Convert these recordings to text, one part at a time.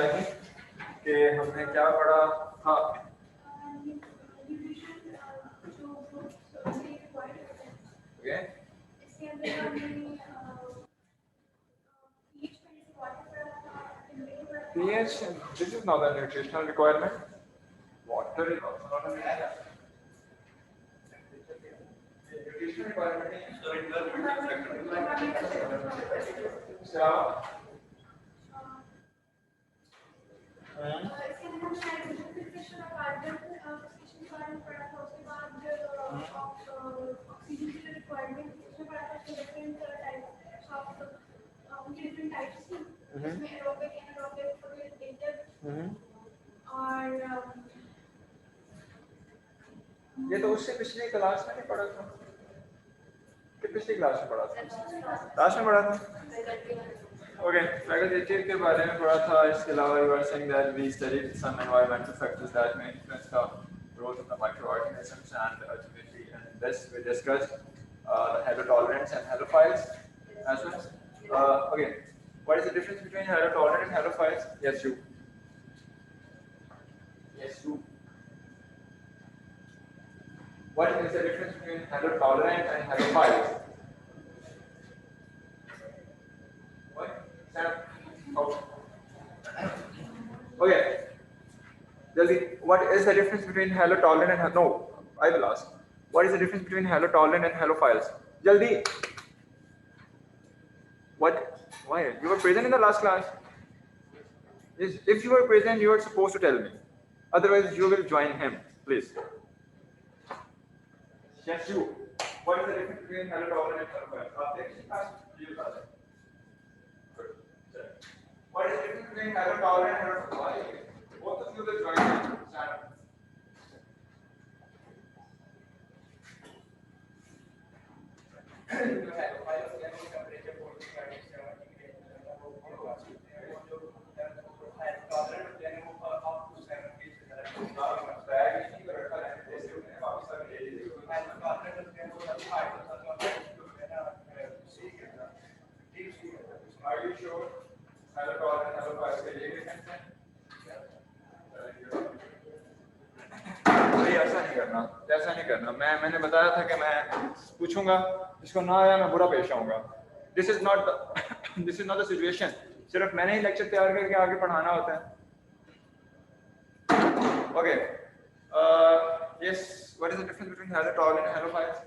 जाएगी कि हमने क्या पढ़ा। हाँ pH, this is not a nutritional requirement. Water is also not a nutritional requirement. So ये तो उससे पिछली क्लास में नहीं पढ़ा था कि पिछली क्लास में पढ़ा था? क्लास में पढ़ा था। ओके, फैकल्टेटिव के बारे में पढ़ा था। इसके अलावा you are saying that we studied some environmental factors that may influence the growth of the microorganisms, and ultimately in this we discussed halotolerance and halophiles as well. Okay, what is the difference between halotolerant and halophiles? Yes, you. Yes, you. What is the difference between halotolerant and halophiles? What? Oh. Okay. Jaldi, what is the difference between halotolerant and no? I will ask. What is the difference between halotolerant and halophiles? Jaldi. What? Why? You were present in the last class. If you were present, you are supposed to tell me. Otherwise, you will join him, please. Yes, you. What is the difference between halotolerant and halophiles? What is the difference between halotolerant and halophiles? Both of you will join me. Stand up. Are you sure? Halotolerant and halophiles के लिए difference है? नहीं, ऐसा नहीं करना, ऐसा नहीं करना। मैंने बताया था कि मैं पूछूंगा, इसको ना आया मैं बुरा पेश आऊंगा। This is not the situation. सिर्फ मैंने ही लेक्चर तैयार करके आगे पढ़ाना होता है। Okay, yes, what is the difference between halotolerant and halophiles?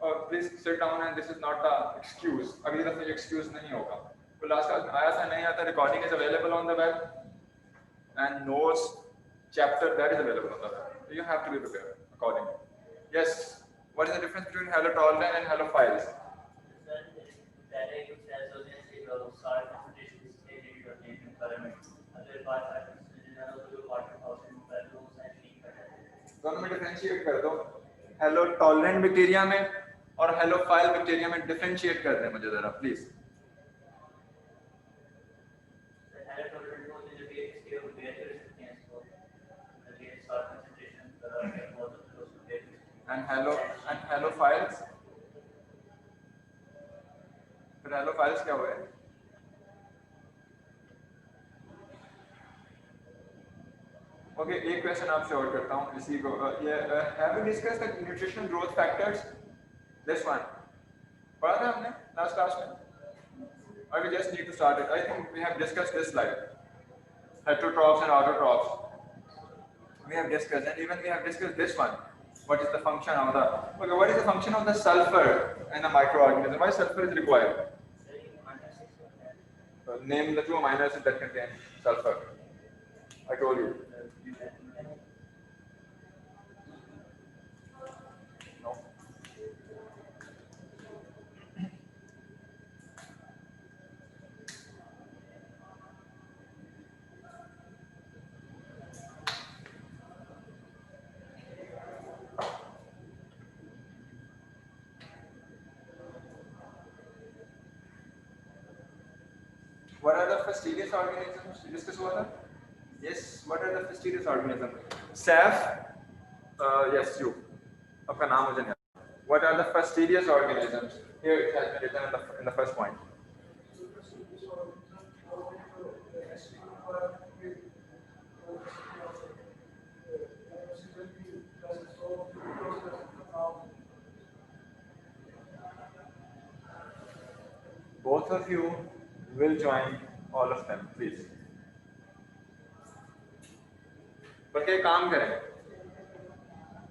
Please sit down and this is not the excuse. अगली दफा ये एक्सक्यूज नहीं होगा। तो लास्ट क्लास में आया था, नहीं आता, recording is available on the web and notes chapter that is available on the web. So you have to be prepared accordingly. Yes, what is the difference between halotolerant and halophiles? दोनों में differentiate कर दो। halotolerant bacteria में और halophile bacteria में differentiate कर दें मुझे जरा प्लीज। And halophiles? फिर halophiles क्या हुए? ओके, एक क्वेश्चन आपसे और करता हूँ इसी को। Have we discussed the nutritional growth factors? This one. पढ़ा था हमने last class में? Or we just need to start it? I think we have discussed this slide. Heterotrophs and autotrophs. We have discussed, and even we have discussed this one. What is the function of the? Okay, what is the function of the sulfur in a microorganism? Why sulfur is required? Name the two amino acids that contain sulfur. I told you. No. What are the fastidious organisms? Discuss हुआ था? Yes. What are the fastidious organisms? Staph. Yes, you. आपका नाम मुझे नहीं। What are the fastidious organisms? Here it has been written in the first point. both of you will join all of them, please. बल्कि काम करें,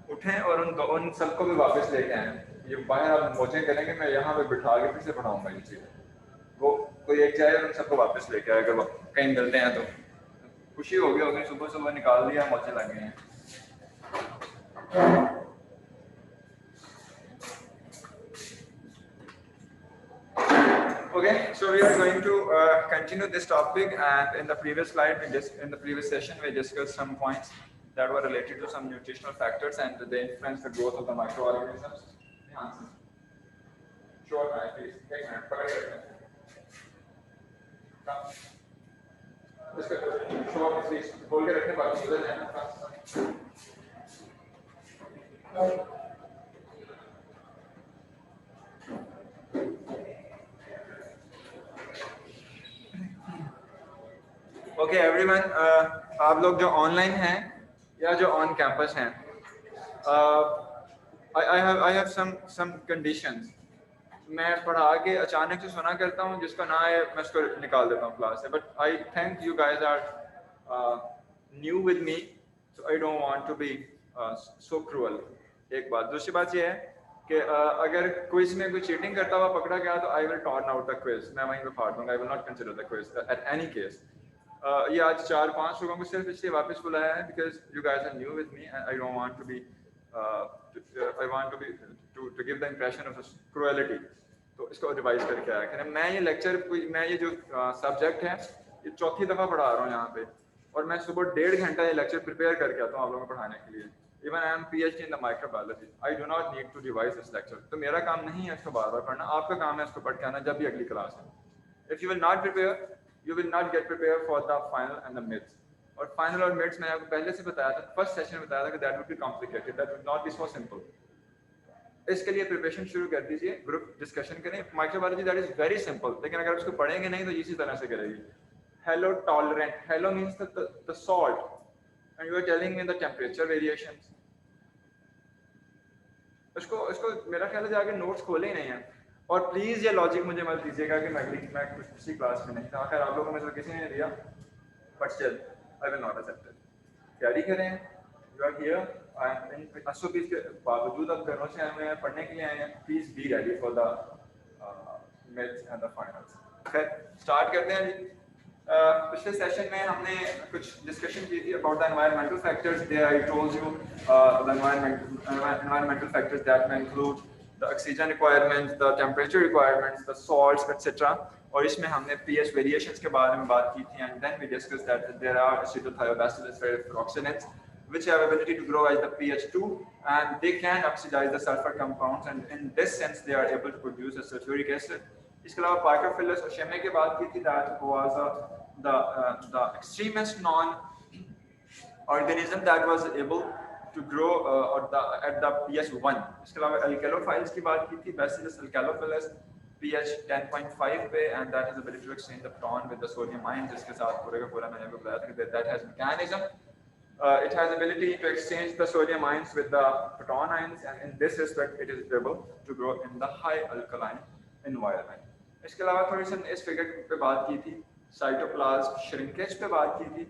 उठें और उन सबको भी वापस लेके आए। ये बाहर आप मौजें करेंगे, मैं यहाँ पे बिठा के फिर से पढ़ाऊंगा ये चीज़। वो कोई एक जाए और उन सबको वापस लेके आए, अगर वो कहीं मिलते हैं तो खुशी होगी, सुबह सुबह निकाल दिया, मौजें लग गए हैं। Okay, so we are going to continue this topic, and in the previous slide, in the previous session, we discussed some points that were related to some nutritional factors and they influence the growth of the microorganisms. Sure, please. Take a minute. Show up, please. Hold it at the okay everyone, आप लोग जो online हैं या जो on campus हैं, I have some conditions. मैं पढ़ा के अचानक से सुना करता हूँ, जिसका ना है मैं उसको निकाल देता हूँ क्लास से, but I think you guys are new with me, so I don't want to be so cruel. एक बात, दूसरी बात ये है कि अगर क्विज में कोई चीटिंग करता हुआ पकड़ा गया तो I will turn out the quiz, मैं वहीं पे फाड़ दूंगा। आई will not consider the quiz at any case. ये आज 4-5 लोगों को सिर्फ इसलिए वापस बुलाया है because you guys are new with me and I don't want to be I want to give the impression of cruelty. तो इसको रिवाइज करके आया करें। मैं ये जो सब्जेक्ट है ये चौथी दफ़ा पढ़ा रहा हूँ यहाँ पे, और मैं सुबह 1.5 घंटा ये लेक्चर प्रिपेयर करके आता हूँ आप लोगों को पढ़ाने के लिए। Even I am PhD in the microbiology, I do not need to revise this lecture. तो मेरा काम नहीं है इसको बार बार पढ़ना, आपका काम है इसको पढ़ के आना जब भी अगली क्लास है। If you will not prepare, you will not get prepared for the final and the mids. और final और mids मैंने आपको पहले से बताया था, फर्स्ट सेशन में बताया था कि that would be complicated, that would not be so simple. इसके लिए प्रिपरेशन शुरू कर दीजिए, ग्रुप डिस्कशन करें। Microbiology that is very simple, लेकिन अगर उसको पढ़ेंगे नहीं तो इसी तरह से करेगी। Halotolerant, halo means the salt and you are telling me the temperature variations. इसको मेरा ख्याल है जाके नोट्स खोले ही नहीं है। और प्लीज़ ये लॉजिक मुझे मत दीजिएगा कि मैं किसी क्लास में नहीं था। खैर आप लोगों में से किसी ने दिया, but still I will not accept it. तैयारी करें, you are here in SOPs के बावजूद आप घरों से आए हुए हैं, पढ़ने के लिए आए हैं। Please be ready for the midst and the finals. खैर स्टार्ट करते हैं जी। पिछले सेशन में हमने कुछ डिस्कशन की थी about the environmental factors. There I told you the environmental factors that may include the oxygen requirements, the temperature requirements, the salts, etc. और इसमें हमने pH variations के बारे में बात की थी, and then we discussed that there are acetylthiobacillus ferroxynates which have ability to grow as the pH 2 and they can oxidize the sulfur compounds, and in this sense they are able to produce a sulfuric acid. इसके अलावा Parker-Phyllis और Shemme की बात की थी, that was the extremist non organism that was able to grow at the pH 1. इसके अलावा alkalophiles की बात की थी, Bacillus alkalophilus pH 10.5 पे, and that has ability to exchange the proton with the sodium ions, जिसके साथ पूरे का पूरा मैंने आपको बताया था कि that has mechanism. It has ability to exchange the sodium ions with the proton ions, and in this respect it is able to grow in the high alkaline environment. इसके अलावा थोड़ी सी इस फिगर पे बात की थी, साइटोप्लाज्म श्रिंकेज पे बात की थी,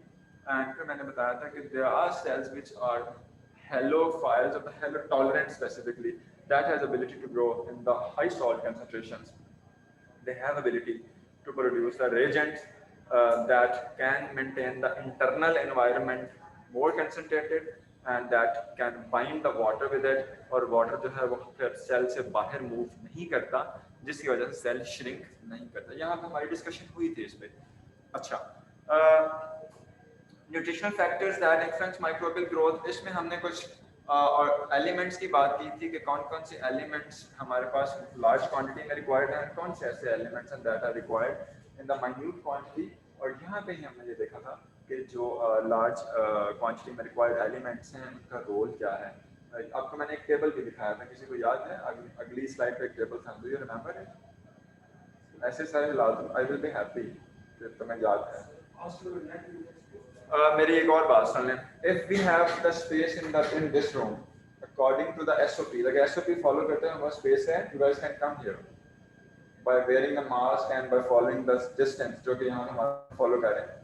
and फिर मैंने बताया था कि there are cells which are halophiles or the halotolerant specifically that has ability to grow in the high salt concentrations. They have ability to produce the reagents that can maintain the internal environment more concentrated and that can bind the water with it, और water जो है वो फिर cell से बाहर move नहीं करता, जिसकी वजह से सेल श्रिंक नहीं करता। यहाँ पे हमारी डिस्कशन हुई थी इस पे। अच्छा, nutritional factors that influence microbial growth, इसमें हमने कुछ और एलिमेंट्स की बात की थी कि कौन कौन से एलिमेंट्स हमारे पास लार्ज क्वांटिटी में रिक्वायर्ड हैं, कौन से ऐसे एलिमेंट्स हैं that are required in the minute quantity. और यहाँ पे ही हमने ये देखा था कि जो लार्ज क्वांटिटी में रिक्वायर्ड एलिमेंट्स हैं उनका रोल क्या है। आपको मैंने एक टेबल भी दिखाया था, किसी को याद है? अगली स्लाइड पे एक टेबल था, डू यू रिमेंबर इट? ऐसे सारे ला दूँ, आई विल बी हैप्पी कि तुम्हें याद है। मेरी एक और बात सुन लें। If we have the space in this room according to the SOP, like SOP follow करते हैं, वो स्पेस है, you guys can come here. by wearing a mask and by following the distance जो कि यहाँ हम फॉलो कर रहे हैं,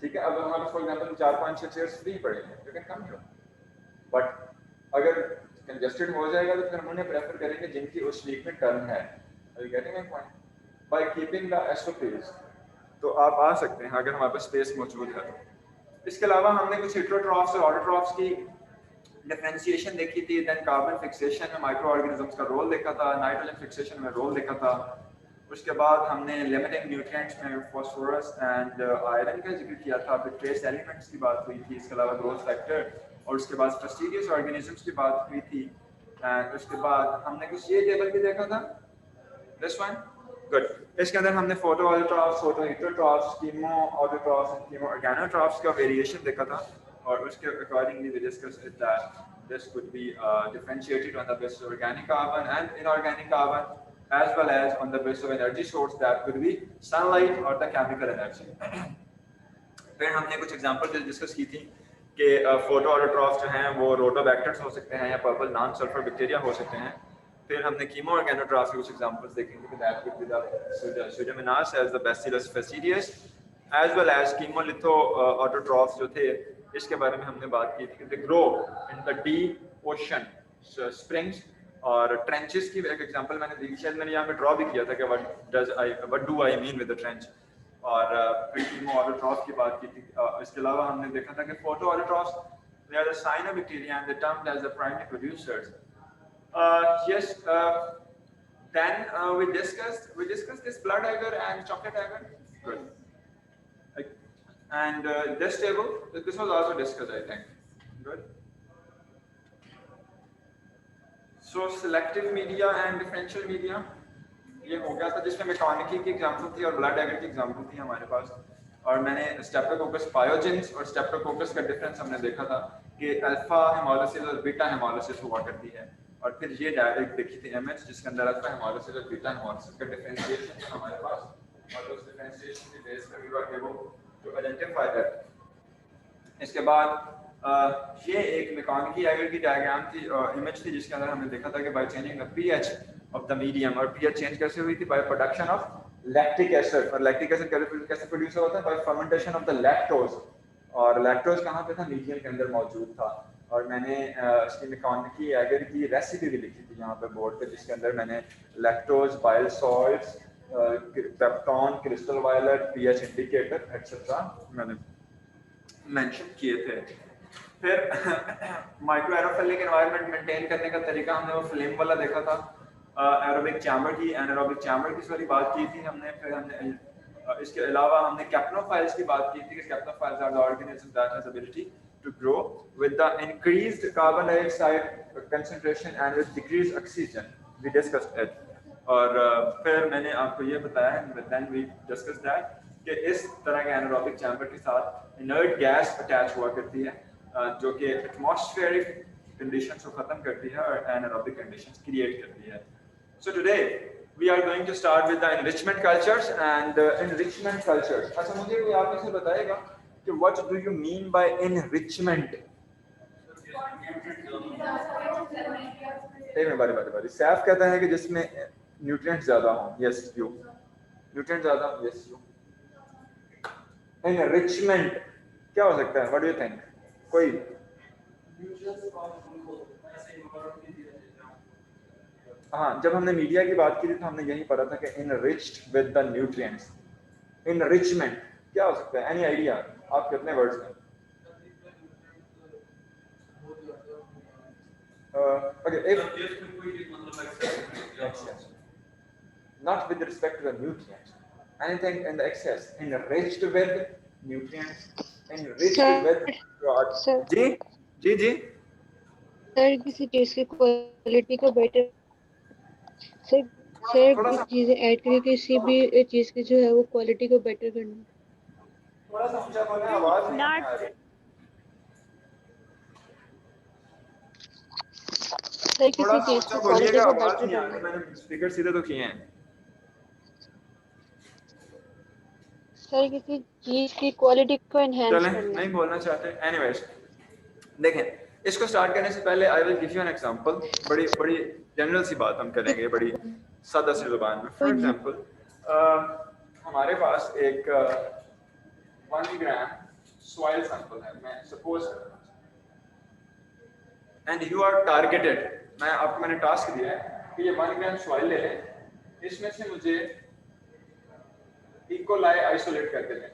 ठीक है। अब हमारे फॉर एग्जांपल 4-5-6 चेयर्स फ्री पड़े हैं, you can come here, but अगर कंजेस्टेड हो जाएगा तो फिर हम उन्हें प्रेफर करेंगे जिनकी उस वीक में टर्न है। Are you getting my point? By keeping the SOPs तो आप आ सकते हैं अगर हमारे पास स्पेस मौजूद है। इसके अलावा हमने कुछ हेटेरोट्रॉफ्स और ऑटोट्रॉफ्स की डिफरेंशिएशन देखी थी, देन कार्बन फिक्सेशन में माइक्रो ऑर्गेनिजम्स का रोल देखा था, नाइट्रोजन फिक्सेशन में रोल देखा था। उसके बाद हमने लिमिटिंग न्यूट्रिएंट्स में फास्फोरस एंड आयरन का जिक्र किया था, फिर ट्रेस एलिमेंट्स की बात हुई थी, इसके अलावा ग्रोथ फैक्टर, और उसके बाद फैस्टिडियस ऑर्गेनिजम्स की बात हुई थी। एंड उसके बाद हमने कुछ ये टेबल भी देखा था, दिस वन, गुड। इसके अंदर हमने photoautotrophs, photoheterotrophs, chemoautotrophs and chemoorganotrophs का वेरिएशन देखा था, और उसके accordingly we discuss that this could be differentiated on the basis of organic carbon and inorganic carbon, as well as on the basis of energy source that could be sunlight or the chemical energy. फिर हमने कुछ example discuss की थी कि photo autotrophs जो हैं वो रोटोबैक्टर्स हो सकते हैं या पर्पल नॉन सल्फर बैक्टीरिया हो सकते हैं। फिर हमने कीमो ऑर्गेनोट्रॉफ्स के कुछ एग्जांपल्स देखे थे, that could be the Pseudomonas as the Bacillus fastidius, as well as chemolithoautotrophs जो थे, इसके बारे में हमने बात की थी कि they grow in the deep ocean springs और ट्रेंचेस की एक एग्जांपल मैंने दी, शायद मैंने यहाँ पे ड्रॉ भी किया था कि what do I mean with the trench, और फिर कीमो ऑटोट्रॉफ्स की बात की थी। इसके अलावा हमने देखा था कि photoautotrophs they are the cyanobacteria and they termed as the primary producers. Yes, then we discussed this blood agar and chocolate agar. Good. And this table, this was also discussed, I think. Good. So selective media and differential media, ये हो गया था, जिसमें मेकानिकी की example थी और blood eager की example थी हमारे पास, और मैंने स्टेप्टोकोकस पायोजेंस और स्टेप्टोकोकस का डिफरेंस हमने देखा था कि अल्फा हेमोलिसिस और बीटा हेमोलिसिस हुआ करती है, और फिर ये डायरेक्ट देखी थी एमएच जिसके अंदर अल्फा हेमोलिसिस और बीटा हेमोलिसिस का डिफरेंशिएशन हमारे पास, और उस डिफरेंशिएशन की बेस पर we were able to identify that. इसके बाद ये एक मेकानिकी एगर की डायग्राम थी, इमेज थी, जिसके अंदर हमने देखा था कि by changing the pH of the medium, और पीएच चेंज कैसे हुई थी? By production of lactic acid, और लैक्टिक एसिड कैसे प्रोड्यूस होता है? By fermentation of the lactose, और लैक्टोज कहाँ पे था? मीडियम के अंदर मौजूद था। और मैंने इसकी मेकानिकी एगर की रेसिपी भी लिखी थी यहाँ पे बोर्ड पे, जिसके अंदर मैंने lactose, bile salts, peptone, crystal violet, pH indicator etcetera मैंने मेंशन किए थे। फिर माइक्रो एरोफिलिक एनवायरनमेंट मेंटेन करने का तरीका हमने वो फ्लेम वाला देखा था, एरोबिक चैम्बर की, एनारोबिक चैम्बर की सारी बात की थी हमने। फिर हमने इसके अलावा हमने कैप्नोफाइल्स की बात की थी कि capnophiles are the organism that has ability to grow with the increased carbon dioxide concentration and with decreased oxygen, we discussed it. और फिर मैंने आपको ये बताया, देन वी डिस्कस्ड दैट कि इस तरह के एनारोबिक चैम्बर के साथ इनर्ट गैस अटैच हुआ करती है, जो कि एटमॉस्फेरिक कंडीशंस को खत्म करती है और एनारोबिक कंडीशंस क्रिएट करती है। So today we are going to start with the enrichment cultures and enrichment cultures. अच्छा, मुझे कोई आप इसे बताएगा कि what do you mean by enrichment? एक मिनट, बारी सैफ कहता है कि जिसमें न्यूट्रिएंट्स ज्यादा हों। यस यू, न्यूट्रिएंट ज्यादा, यस यू। एनरिचमेंट क्या हो सकता है? What do you think? कोई हाँ, जब हमने मीडिया की बात की थी तो हमने यही पढ़ा था कि enriched with the nutrients. Enrichment क्या हो सकता है? Any idea? आप कितने वर्ड्स हैं? Okay, if not with respect to the nutrients, anything in the excess, enriched with nutrients, enriched with जी सर किसी चीज की क्वालिटी को बेटर सर कुछ चीजें ऐड करके किसी भी चीज की जो है वो क्वालिटी को बेटर करना। थोड़ा सा ऊंचा बोलना, आवाज नहीं आ रही। सर किसी चीज की क्वालिटी को बेटर करना। मैंने स्पीकर सीधे तो किए हैं। सर किसी चीज की क्वालिटी को एनहांस करना। नहीं बोलना चाहते। एनीवेज, देखें, इसको स्टार्ट करने से पहले I will give you an example. बड़ी जनरल सी बात हम करेंगे, बड़ी सादा सी ज़ुबान में। फॉर एग्जांपल हमारे पास एक 1 ग्राम सॉइल सैंपल है, मैं suppose and you are targeted, मैंने टास्क दिया है कि ये 1 ग्राम सॉइल ले लें, इसमें से मुझे इकोलाई आइसोलेट करके दें,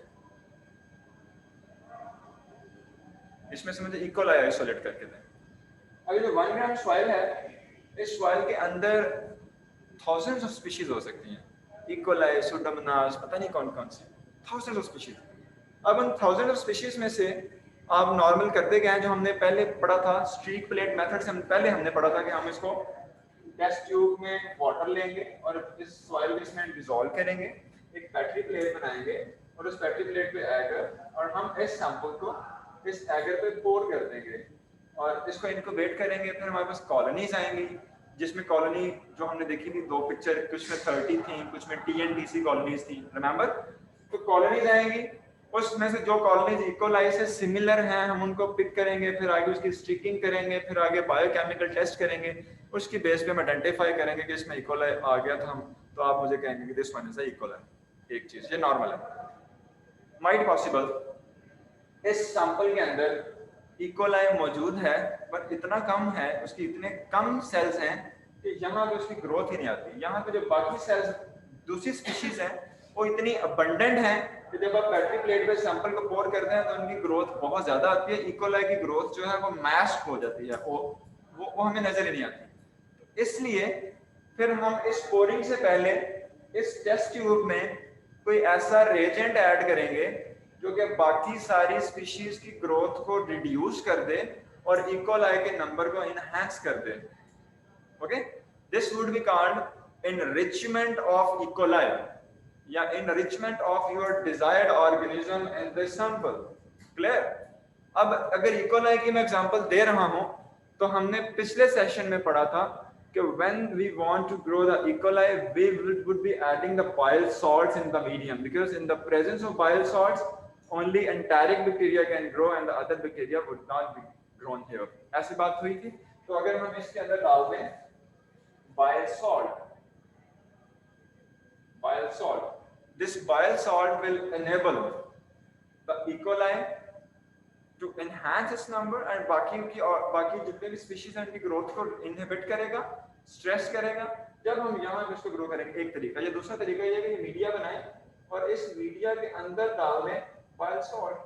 इसमें से मुझे इकोलाई आइसोलेट करके दें। अभी जो 1 ग्राम सॉइल है, इस सॉइल के अंदर थाउजेंड्स ऑफ स्पीशीज हो सकती हैं, इकोलाई, सुडोमोनास, पता नहीं कौन कौन सी, थाउजेंड्स ऑफ स्पीशीज। अब उन थाउजेंड ऑफ स्पीशीज में से आप नॉर्मल करते गए हैं, जो हमने पहले पढ़ा था स्ट्रीक प्लेट मेथड से, पहले हमने पढ़ा था कि हम इसको टेस्ट ट्यूब में वाटर लेंगे और इस सॉइल को इसमें डिसॉल्व करेंगे, एक बैटरी प्लेट बनाएंगे और उस बैटरी प्लेट पे एगर, और हम इस सैंपल को इस एगर पे पोर कर देंगे और इसको इनक्यूबेट करेंगे। फिर हमारे पास कॉलोनीज आएंगी, जिसमें कॉलोनी जो हमने देखी थी 2 पिक्चर, कुछ में 30 थी, कुछ में TNTC कॉलोनीज थी, रिमेंबर? तो कॉलोनीज आएंगी, उसमें से जो कॉलोनीज इकोलाई से सिमिलर हैं हम उनको पिक करेंगे, फिर आगे उसकी स्टिकिंग करेंगे, फिर आगे बायोकेमिकल टेस्ट करेंगे, उसकी बेस पे हम आइडेंटिफाई करेंगे कि इसमें इकोलाई आ गया था हम, तो आप मुझे कहेंगे कि दिस वन इज इकोलाई। एक चीज ये नॉर्मल है, माइट पॉसिबल इस सैंपल के अंदर इकोलाई मौजूद है पर इतना कम है, उसकी इतने कम सेल्स हैं कि यहाँ पे उसकी ग्रोथ ही नहीं आती। यहाँ पे जो बाकी सेल्स दूसरी स्पीशीज हैं वो इतनी अबंडेंट हैं कि जब आप बैटरी प्लेट पे सैंपल को पोर करते हैं तो उनकी ग्रोथ बहुत ज्यादा आती है। इकोलाई की ग्रोथ जो है वो मैस्ड हो जाती है, वो हमें नजर ही नहीं आती। इसलिए फिर हम इस पोरिंग से पहले इस टेस्ट ट्यूब में कोई ऐसा रेजेंट ऐड करेंगे जो कि बाकी सारी स्पीशीज की ग्रोथ को रिड्यूस कर दे और इकोलाई के नंबर को इनहैंस कर दे। Okay, this would be called enrichment of E coli या enrichment of your desired organism in this sample. Clear? अब अगर इकोलाई की मैं एग्जांपल दे रहा हूं तो हमने पिछले सेशन में पढ़ा था कि when we want to grow the E. coli, we would be adding the bile salts in the medium, because in the presence of bile salts only enteric bacteria can grow and the other bacteria would not be grown here. ऐसी बात हुई थी। तो अगर हम इसके अंदर डाल दें bile salt, this bile salt will enable the E. coli to enhance its number and बाकी जितने भी स्पीशीज हैं उनकी ग्रोथ को इनहिबिट करेगा, स्ट्रेस करेगा। जब हम यहाँ पे इसको ग्रो करेंगे, एक तरीका। या दूसरा तरीका ये है कि मीडिया बनाएं और इस मीडिया के अंदर डाल दें बाइल सॉल्ट।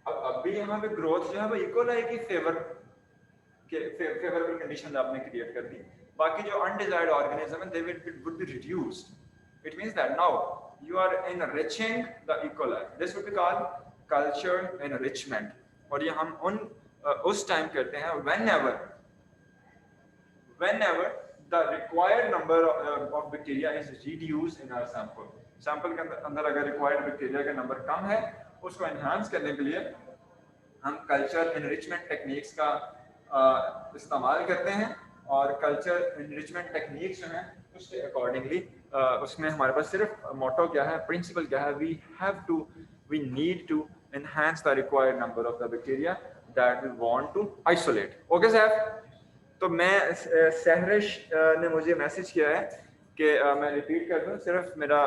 अब भी यहाँ पे ग्रोथ जो है वो इकोलाई की फेवरेबल कंडीशन आपने क्रिएट कर दी। बाकी जो अनडिजायर्ड ऑर्गेनिज्म है, they would be reduced. It means that now you are enriching the E. coli. This would be called culture enrichment. और ये हम उस टाइम करते हैं whenever the required number of bacteria is reduced in our sample. Sample के अंदर अगर required bacteria का नंबर कम है, उसको एनहांस करने के लिए हम कल्चर एनरिचमेंट टेक्निक्स का इस्तेमाल करते हैं। और कल्चर एनरिचमेंट टेक्निक्स जो हैं उसके अकॉर्डिंगली उसमें हमारे पास सिर्फ मोटो क्या है, प्रिंसिपल क्या है, we need to enhance the required number of the bacteria that we want to isolate. Okay साहब? तो मैं सहरिश ने मुझे मैसेज किया है कि मैं रिपीट कर दूं। सिर्फ मेरा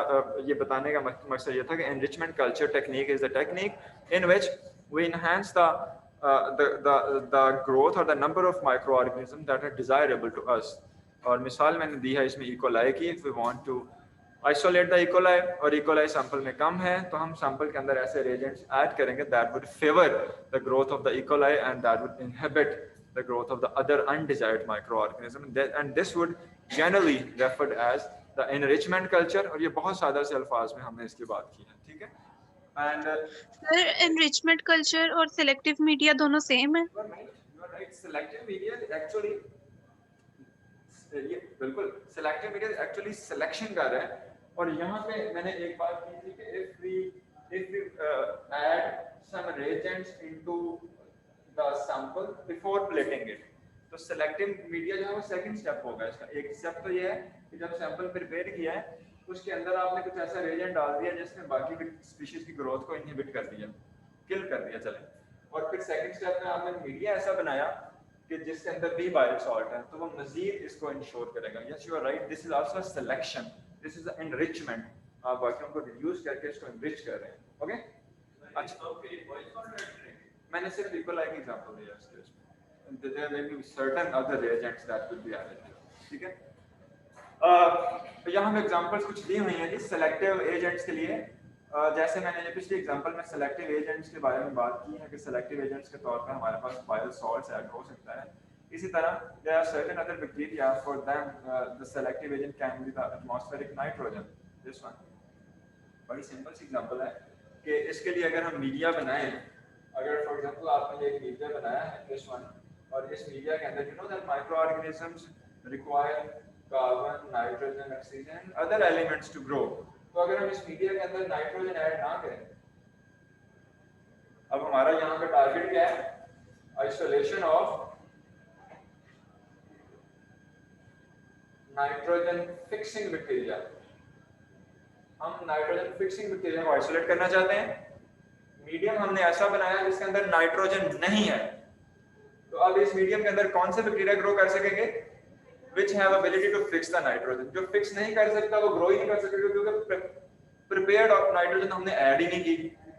ये बताने का मकसद ये था कि enrichment culture technique is the technique in which we enhance the growth और the number of micro organism that are desirable to us. और मिसाल मैंने दी है इसमें इकोलाई की। If we want to isolate the E coli और इकोलाई सैंपल में कम है तो हम सैंपल के अंदर ऐसे रिएजेंट्स ऐड करेंगे that would favour the growth of the E coli and that would inhibit the growth of the other undesired microorganism, and this would generally referred as the enrichment culture। और ये बहुत सादा से अल्फाज में हमने इसकी बात की है, ठीक है? And सर enrichment culture और selective media दोनों सेम है? you are right, selective media actually ये बिल्कुल selective media actually selection कर रहा है। और यहाँ पे मैंने एक बात की थी कि if we add some reagents into the sample before plating it, तो selective media जो है वो सेकंड स्टेप होगा इसका। एक स्टेप तो ये है कि जब सैंपल प्रिपेयर किया है उसके अंदर आपने कुछ ऐसा रिएजेंट डाल दिया जिसने बाकी स्पीशीज की ग्रोथ को इनहिबिट कर दिया, किल कर दिया चले। और फिर सेकंड स्टेप में आपने मीडिया ऐसा बनाया कि जिसके अंदर भी बायल सॉल्ट है तो वो मजीद इसको इंश्योर करेगा। Yes you are right, this is also selection, this is enrichment. आप बाकियों को रिड्यूस करके इसको एनरिच कर रहे हैं। ओके अच्छा, मैंने सिर्फ इक्वलाइज एग्जांपल दिया इसके उसमें, there may be certain other reagents that will be added. ठीक है, यहाँ पे एग्जांपल्स कुछ दी हुई हैं जी सेलेक्टिव एजेंट्स के लिए। जैसे मैंने ये पिछले एग्जांपल में सेलेक्टिव एजेंट्स के बारे में बात की है कि सेलेक्टिव एजेंट्स के तौर पर हमारे पास बायल सॉल्ट्स ऐड हो सकता है। इसी तरह there are certain other bacteria for them the selective agent can be the atmospheric nitrogen. This one बड़ी सिंपल सी एग्जांपल है कि इसके लिए अगर हम मीडिया बनाएं, अगर फॉर एग्जांपल आपने एक मीडिया बनाया है दिस वन, और इस मीडिया के अंदर you know that micro organisms require carbon, nitrogen, oxygen, other elements to grow. तो अगर हम इस मीडिया के अंदर नाइट्रोजन ऐड ना करें, अब हमारा यहाँ पे टारगेट क्या है? Isolation of nitrogen fixing bacteria. हम नाइट्रोजन फिक्सिंग बैक्टीरिया को आइसोलेट करना चाहते हैं। मीडियम हमने ऐसा बनाया जिसके अंदर नाइट्रोजन नहीं है। तो अब इस मीडियम के अंदर कौन से बैक्टीरिया ग्रो कर सकेंगे? which have ability to fix the nitrogen। जो फिक्स नहीं कर सकता वो ग्रो ही नहीं कर सकेगा, क्योंकि प्रिपेयर्ड ऑफ नाइट्रोजन हमने ऐड ही नहीं की।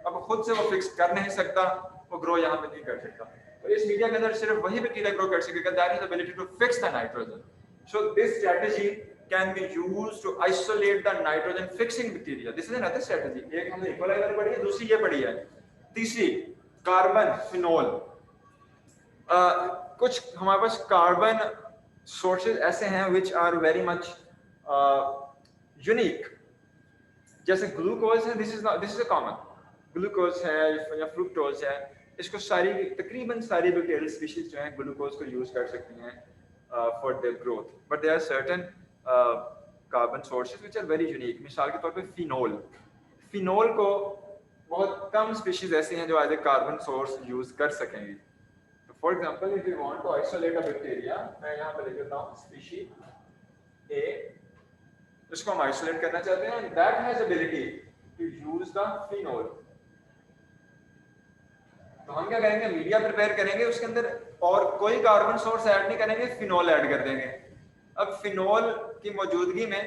अब खुद से वो फिक्स कर नहीं सकता, वो ग्रो यहाँ पे नहीं कर सकता। तो इस मीडिया के अंदर सिर्फ वही बैक्टीरिया ग्रो कर सकेगा that is ability to fix the nitrogen. So this strategy can be used to isolate the nitrogen fixing bacteria. This is another strategy. एक हमने इक्वलाइजर पढ़ी है, दूसरी ये पढ़ी है। तीसरी कार्बन फिनोल। कुछ हमारे पास कार्बन सोर्सेज ऐसे हैं which are very much unique, जैसे ग्लूकोज है, this is a common. Glucose है या फ्रुक्टोज है, इसको सारी तकरीबन सारी बैक्टीरियल स्पीशीज जो हैं ग्लूकोज को यूज कर सकती हैं for their growth, but there are certain carbon sources which are very unique. मिसाल के तौर पे फिनोल, फिनोल को बहुत कम स्पीशीज ऐसी हैं जो as a carbon source use कर सकेंगी। For example, if you want to isolate a bacteria, मैं यहाँ पे लिख देता हूँ species A, इसको हम isolate करना चाहते हैं, and that has ability to use the phenol। तो हम क्या करेंगे? मीडिया प्रिपेयर करेंगे, उसके अंदर और कोई कार्बन सोर्स ऐड नहीं करेंगे, फिनोल ऐड कर देंगे। अब फिनोल की मौजूदगी में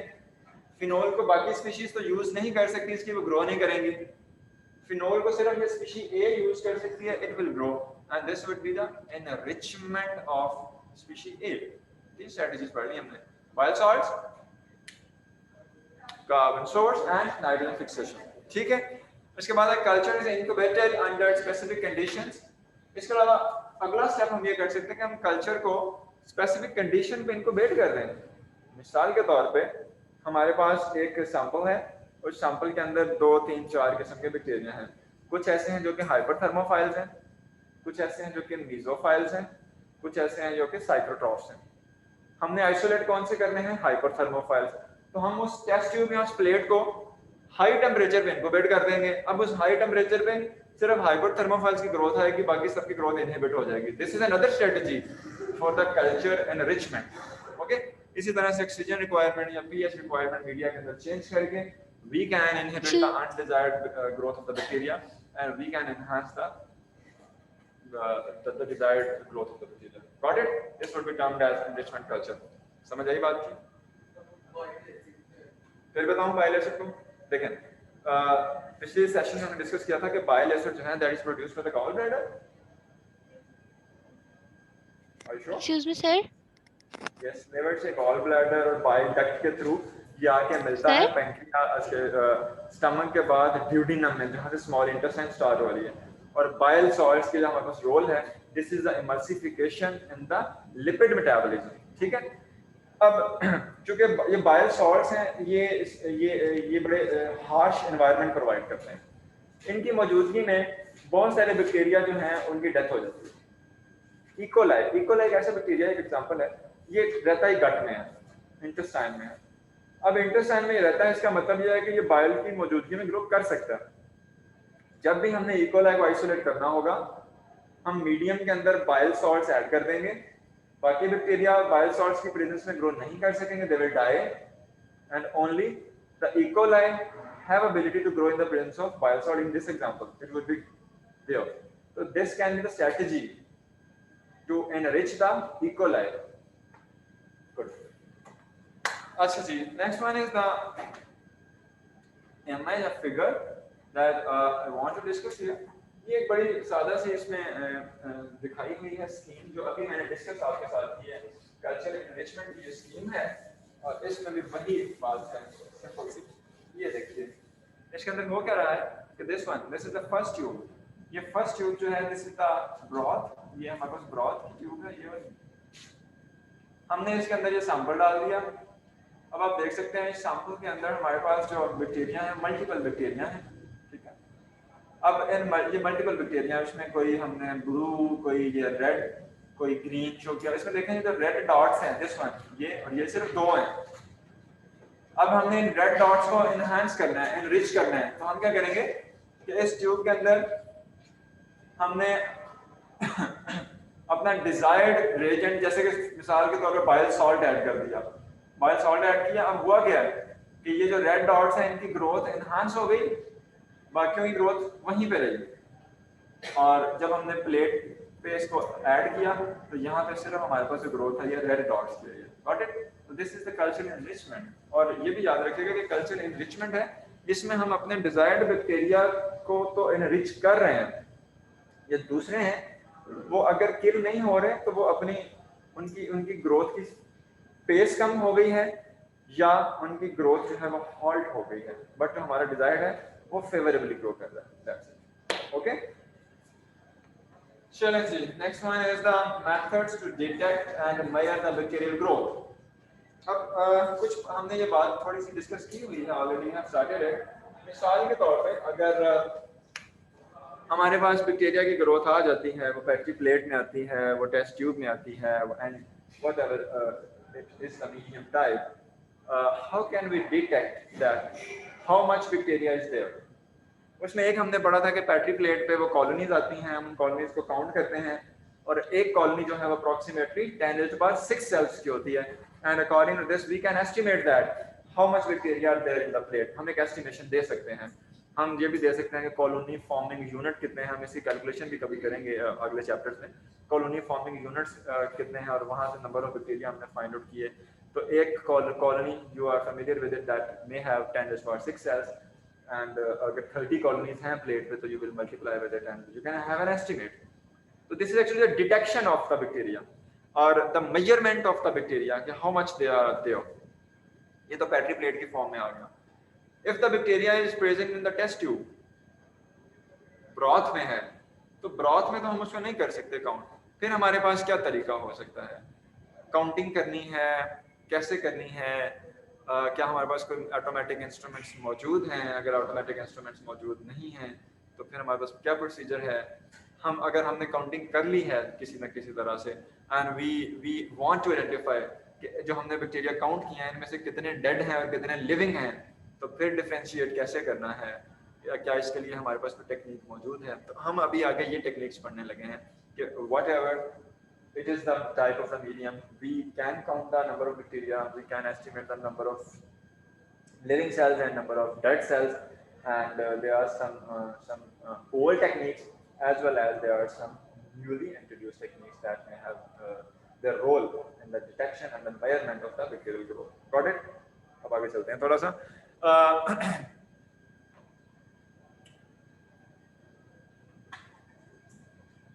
फिनोल को बाकी स्पीशीज तो यूज नहीं कर सकती, इसकी वो ग्रो नहीं करेंगी। फिनोल को सिर्फ ये स्पीशीज ए यूज कर सकती है, it will grow, and this would be the enrichment of species A। तीन स्ट्रेटजीज पढ़ ली हमने, बायल salts, carbon source and nitrogen fixation. ठीक है, इसके बाद culture is incubated under specific conditions. इसके अलावा अगला स्टेप हम ये कर सकते हैं कि हम कल्चर को स्पेसिफिक कंडीशन पे इनक्यूबेट कर दें। मिसाल के तौर पे हमारे पास एक सैंपल है, उस सैंपल के अंदर 2, 3, 4 किस्म के बैक्टीरिया हैं। कुछ ऐसे हैं जो कि हाइपरथर्मोफाइल्स हैं, कुछ ऐसे हैं जो कि मीजोफाइल्स हैं, कुछ ऐसे हैं जो कि साइक्रोट्रॉफ्स हैं। हमने आइसोलेट कौन से करने हैं? हाइपरथर्मोफाइल्स। तो हम उस टेस्ट ट्यूब या उस प्लेट को हाई टेम्परेचर पे इनक्यूबेट कर देंगे। अब उस हाई टेम्परेचर पे सिर्फ हाइपरथर्मोफाइल्स की ग्रोथ आएगी, बाकी सबकी ग्रोथ इनहिबिट हो जाएगी। This is another strategy for the culture enrichment. Okay, इसी तरह से ऑक्सीजन रिक्वायरमेंट या पीएच रिक्वायरमेंट मीडिया के अंदर चेंज करके we can inhibit the undesired growth of the bacteria and we can enhance the desired growth of the bacteria। Got it? This would be termed as enrichment culture। समझ आई बात की? फिर बताऊं bile acid को। देखें, पिछले session में हमने डिस्कस किया था कि बाइल एसिड जो है that is produced by the gall bladder. Are you sure? Excuse me, sir. Yes, liver से गॉल ब्लैडर और बाइल डक्ट के थ्रू ये आके मिलता है पैंक्रियास के स्टमक के बाद ड्यूडिनम में, जहाँ से स्मॉल इंटेस्टाइन स्टार्ट हो रही है। और बाइल सॉल्ट्स के लिए हमारे पास रोल है, this is the emulsification in the lipid metabolism. ठीक है, अब चूंकि ये बाइल सॉल्ट्स हैं, ये बड़े हार्श एनवायरनमेंट प्रोवाइड करते हैं। इनकी मौजूदगी में बहुत सारे बैक्टीरिया जो हैं उनकी डेथ हो जाती है। इकोलाई एक ऐसा बैक्टीरिया, एक एग्जांपल है, ये रहता है गट में है, इंटेस्टाइन में है। अब इंटेस्टाइन में ये रहता है, इसका मतलब ये है कि ये बाइल की मौजूदगी में ग्रो कर सकता है। जब भी हमने इकोलाई को आइसोलेट करना होगा, हम मीडियम के अंदर बाइल सॉल्ट्स ऐड कर देंगे। बाकी बैक्टीरिया बाइल सॉल्ट्स की प्रेजेंस में ग्रो नहीं कर सकेंगे, they will die, and only the E coli have ability to grow in the presence of bile salt. In this example it would be there. So this can be the strategy to enrich the ecoli. Good. अच्छा जी, next one is the image of figure that I want to discuss here. ये एक बड़ी सादा सी इसमें दिखाई हुई है scheme जो अभी मैंने डिस्कस आपके साथ की है, कल्चरल एनरिचमेंट की स्कीम है और इसमें भी वही बात है सिंपल सी। ये देखिए इसके अंदर हो क्या रहा है कि this is the first tube, ये फर्स्ट ट्यूब जो है दिस इज द ब्रॉथ, ये हमारे पास ब्रॉथ की ट्यूब है, ये हमने इसके अंदर ये सैंपल डाल दिया। अब आप देख सकते हैं इस सैंपल के अंदर हमारे पास जो बैक्टीरिया है मल्टीपल बैक्टीरिया है, ठीक है। अब ये मल्टीपल बैक्टीरिया इसमें कोई हमने ब्लू, कोई ये रेड, कोई ग्रीन शो किया। इसमें देखें जो रेड डॉट्स हैं दिस वन, ये और ये सिर्फ दो हैं। अब हमने इन रेड डॉट्स को इनहांस करना है, इनरिच करना है, तो हम क्या करेंगे कि इस ट्यूब के अंदर हमने अपना डिजायर्ड रिएजेंट जैसे कि मिसाल के तौर पे बाइल सॉल्ट ऐड कर दिया, बाइल सॉल्ट ऐड किया। अब हुआ क्या है कि ये जो रेड डॉट्स हैं इनकी ग्रोथ एनहांस हो गई, बाकियों की ग्रोथ वहीं पे रही। और जब हमने प्लेट पे इसको ऐड किया तो यहाँ पे सिर्फ हमारे पास जो ग्रोथ है ये रेड डॉट्स की है। Got it? तो this is the cultural enrichment. और ये भी याद रखिएगा कि कल्चरल एनरिचमेंट है जिसमें हम अपने डिजायर्ड बैक्टीरिया को तो एनरिच कर रहे हैं, ये दूसरे हैं वो अगर किल नहीं हो रहे तो वो अपनी उनकी ग्रोथ की पेस कम हो गई है या उनकी ग्रोथ जो है वो हॉल्ट हो गई है, बट जो हमारा डिजायर्ड है वो फेवरेबली ग्रो कर रहा है। That's it. ओके, चलें जी, next one is the methods to detect and measure the bacterial growth. अब कुछ हमने ये बात थोड़ी सी डिस्कस की हुई है ऑलरेडी, हैव स्टार्टेड इट। मिसाल के तौर पे अगर हमारे पास बैक्टीरिया की ग्रोथ आ जाती है, वो पेट्री प्लेट में आती है, वो टेस्ट ट्यूब में आती है, and whatever it is the medium type, how can we detect that how much bacteria is there. उसमें एक हमने पढ़ा था कि पेट्री प्लेट पे वो कॉलोनीज आती हैं, हम कॉलोनीज को काउंट करते हैं और एक कॉलोनी जो है वो अप्रोक्सीमेटली 10⁻⁶ सेल्स की होती है, and according to this we can estimate that how much bacteria are there in the plate. हम एक एस्टिमेशन दे सकते हैं। हम ये भी दे सकते हैं कि कॉलोनी फॉर्मिंग यूनिट कितने हैं, हम इसकी कैलकुलेशन भी कभी करेंगे अगले चैप्टर्स में। कॉलोनी फॉर्मिंग यूनिट्स कितने हैं और वहाँ से नंबर ऑफ बैक्टीरिया हमने फाइंड आउट किए। तो एक colony you are familiar with it that may have 10⁻⁶ cells, and अगर 30 कॉलोनीज हैं प्लेट पे तो you will multiply with it and you can have an estimate. तो this is actually the detection of the bacteria और the measurement of the bacteria कि how much they are there. ये तो petri plate की form में आ गया। If the bacteria is present in the test tube, broth में है, तो ब्रॉथ में तो हम उसको नहीं कर सकते काउंट। फिर हमारे पास क्या तरीका हो सकता है काउंटिंग करनी है, कैसे करनी है? क्या हमारे पास कोई ऑटोमेटिक इंस्ट्रूमेंट्स मौजूद हैं? अगर ऑटोमेटिक इंस्ट्रूमेंट्स मौजूद नहीं हैं तो फिर हमारे पास क्या प्रोसीजर है? हम अगर हमने काउंटिंग कर ली है किसी न किसी तरह से and we want to identify कि जो हमने बैक्टीरिया काउंट किए हैं इनमें से कितने डेड हैं और कितने लिविंग हैं, तो फिर डिफरेंशिएट कैसे करना है, या क्या इसके लिए हमारे पास कोई टेक्निक मौजूद है? तो हम अभी आगे ये टेक्निक्स पढ़ने लगे हैं कि whatever it is the type of the medium we can count the number of bacteria, we can estimate the number of living cells and number of dead cells, and there are some old techniques as well as there are some newly introduced techniques that may have their role in the detection and the measurement of the bacterial growth. Got it? अब आगे चलते हैं थोड़ा सा।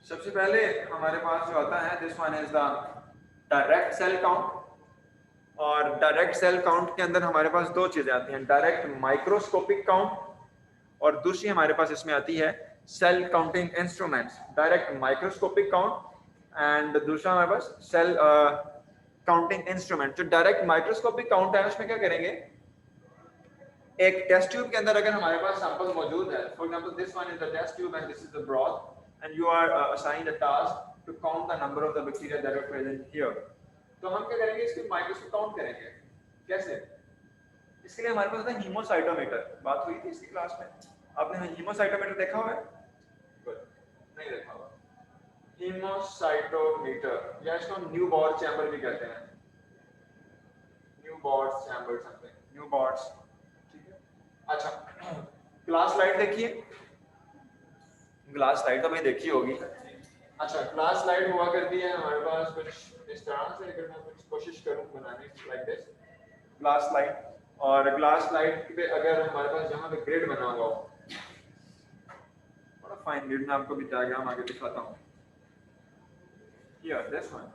सबसे पहले हमारे पास जो आता है this one is the direct cell count. और डायरेक्ट सेल काउंट के अंदर हमारे पास दो चीजें आती हैं, डायरेक्ट माइक्रोस्कोपिक काउंट और दूसरी हमारे पास इसमें आती है cell counting instruments. Direct microscopic count and दूसरा हमारे पास सेल काउंटिंग इंस्ट्रूमेंट। जो डायरेक्ट माइक्रोस्कोपिक काउंट है उसमें क्या करेंगे, एक टेस्ट ट्यूब के अंदर अगर हमारे पास सैंपल मौजूद है, for example this one is the test tube and this is the broth and you are assigned a task to count the number of the bacteria that are present here. तो हम क्या करेंगे, इसके microscope count करेंगे। कैसे? इसके लिए हमारे पास होता है हीमोसाइटोमीटर। बात हुई थी इसकी क्लास में, आपने हीमोसाइटोमीटर देखा हुआ है? नहीं देखा हुआ। हीमोसाइटोमीटर या इसको न्यूबॉर्न चैम्बर भी कहते हैं, न्यूबॉर्न चैम्बर समथिंग, न्यूबॉर्न। अच्छा, ग्लास स्लाइड देखिए, ग्लास स्लाइड तो भाई देखी होगी। अच्छा, क्लास स्लाइड हुआ करती है हमारे पास कुछ इस तरह से, अगर मैं कुछ कोशिश करूं बनाने की लाइक दिस क्लास स्लाइड, और क्लास स्लाइड पे अगर हमारे पास यहाँ पे ग्रिड बना हुआ हो, बड़ा फाइन ग्रिड, मैं आपको भी डायग्राम आगे दिखाता हूँ। Here this one,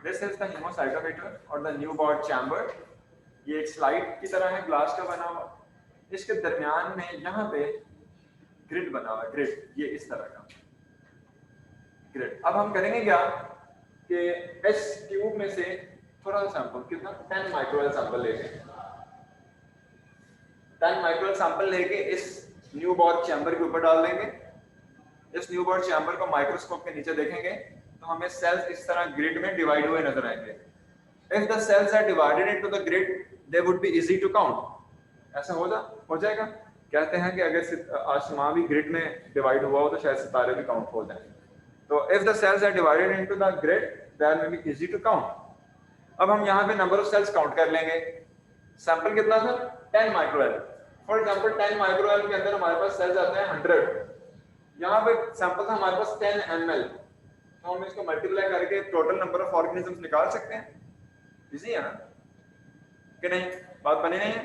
this is the haemocytometer और द न्यूबॉर्न चैम्बर। ये एक स्लाइड की तरह है, ग्लास का बना हुआ, इसके दरमियान में यहाँ पे ग्रिड बना हुआ है, ग्रिड ये इस तरह का ग्रिड। अब हम करेंगे क्या कि इस ट्यूब में से थोड़ा सा सैंपल, कितना 10 माइक्रोवेल सैंपल लेंगे, 10 माइक्रोवेल सैंपल लेके इस न्यूबॉर्न चैम्बर के ऊपर डाल देंगे। इस न्यूबॉर्न चैम्बर को माइक्रोस्कोप के नीचे देखेंगे तो हमें सेल्स इस तरह ग्रिड में डिवाइड हुए नजर आएंगे। If the cells are divided into the grid, they would be easy to count. ऐसा हो जाएगा। कहते हैं कि अगर आसमान भी ग्रिड में डिवाइड हुआ हो तो शायद सितारे भी काउंट हो जाएं। तो if the cells are divided into the grid, they may be easy to count. अब हम यहाँ पे नंबर ऑफ सेल्स काउंट कर लेंगे। सैंपल कितना था? 10 माइक्रोवेल। फॉर एग्जांपल 10 माइक्रोवेल के अंदर हमारे पास सेल्स आते हैं 100। यहाँ पे सैंपल था हमारे पास 10 ml, तो हम इसको मल्टीप्लाई करके टोटल नंबर ऑफ ऑर्गेनिजम्स निकाल सकते हैं। इजी है ना कि नहीं? बात बनी नहीं है?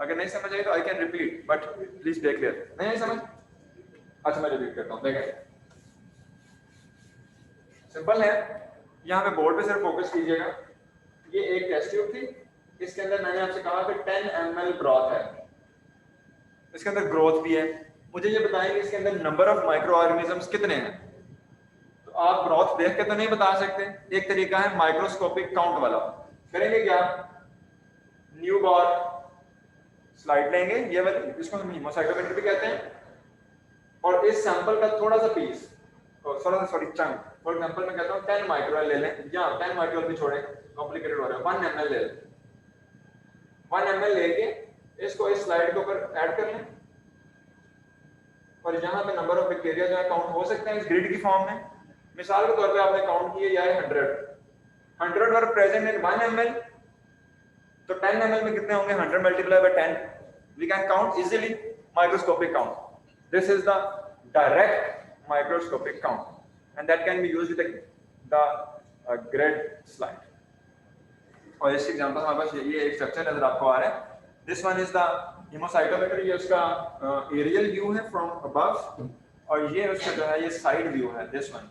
अगर नहीं समझ आई तो I can repeat, but please take clear. नहीं समझ? अच्छा मैं रिपीट करता हूँ, देखें सिंपल है। यहाँ पे बोर्ड पे सिर्फ फोकस कीजिएगा। ये एक टेस्ट ट्यूब थी, इसके अंदर मैंने आपसे कहा कि 10 ml ब्रॉथ है, इसके अंदर ग्रोथ भी है। मुझे ये बताएं कि इसके अंदर नंबर ऑफ माइक्रो ऑर्गेनिजम्स कितने हैं। तो आप ब्रॉथ देख के तो नहीं बता सकते। एक तरीका है माइक्रोस्कोपिक काउंट वाला। करेंगे क्या? न्यूबॉर्न स्लाइड लेंगे, ये वाली जिसको हम हेमोसाइटोमीटर भी कहते हैं, और इस सैंपल का थोड़ा सा piece, sorry chunk, for example मैं कहता हूँ 10 माइक्रोवेल ले लें, या 10 माइक्रोवेल भी छोड़ें, कॉम्प्लिकेटेड हो रहा है, 1 ml ले लें। 1 ml लेके इसको इस स्लाइड के ऊपर ऐड कर लें, और यहाँ पे नंबर ऑफ बैक्टीरिया जो है काउंट हो सकते हैं इस ग्रिड की फॉर्म में। मिसाल के तौर पे आपने काउंट किए, या 100 वर प्रेजेंट इन 1 ml, तो 10 ml में कितने होंगे? 100 multiply by 10, we can count easily microscopic count. This is the direct microscopic count and that can be used with the grid slide. और इस एग्जांपल हमारे पास ये एक स्ट्रक्चर नजर आपको आ रहा है। This one is the haemocytometer, ये उसका एरियल व्यू है फ्रॉम अबव, और ये उसका जो है ये साइड व्यू है दिस वन।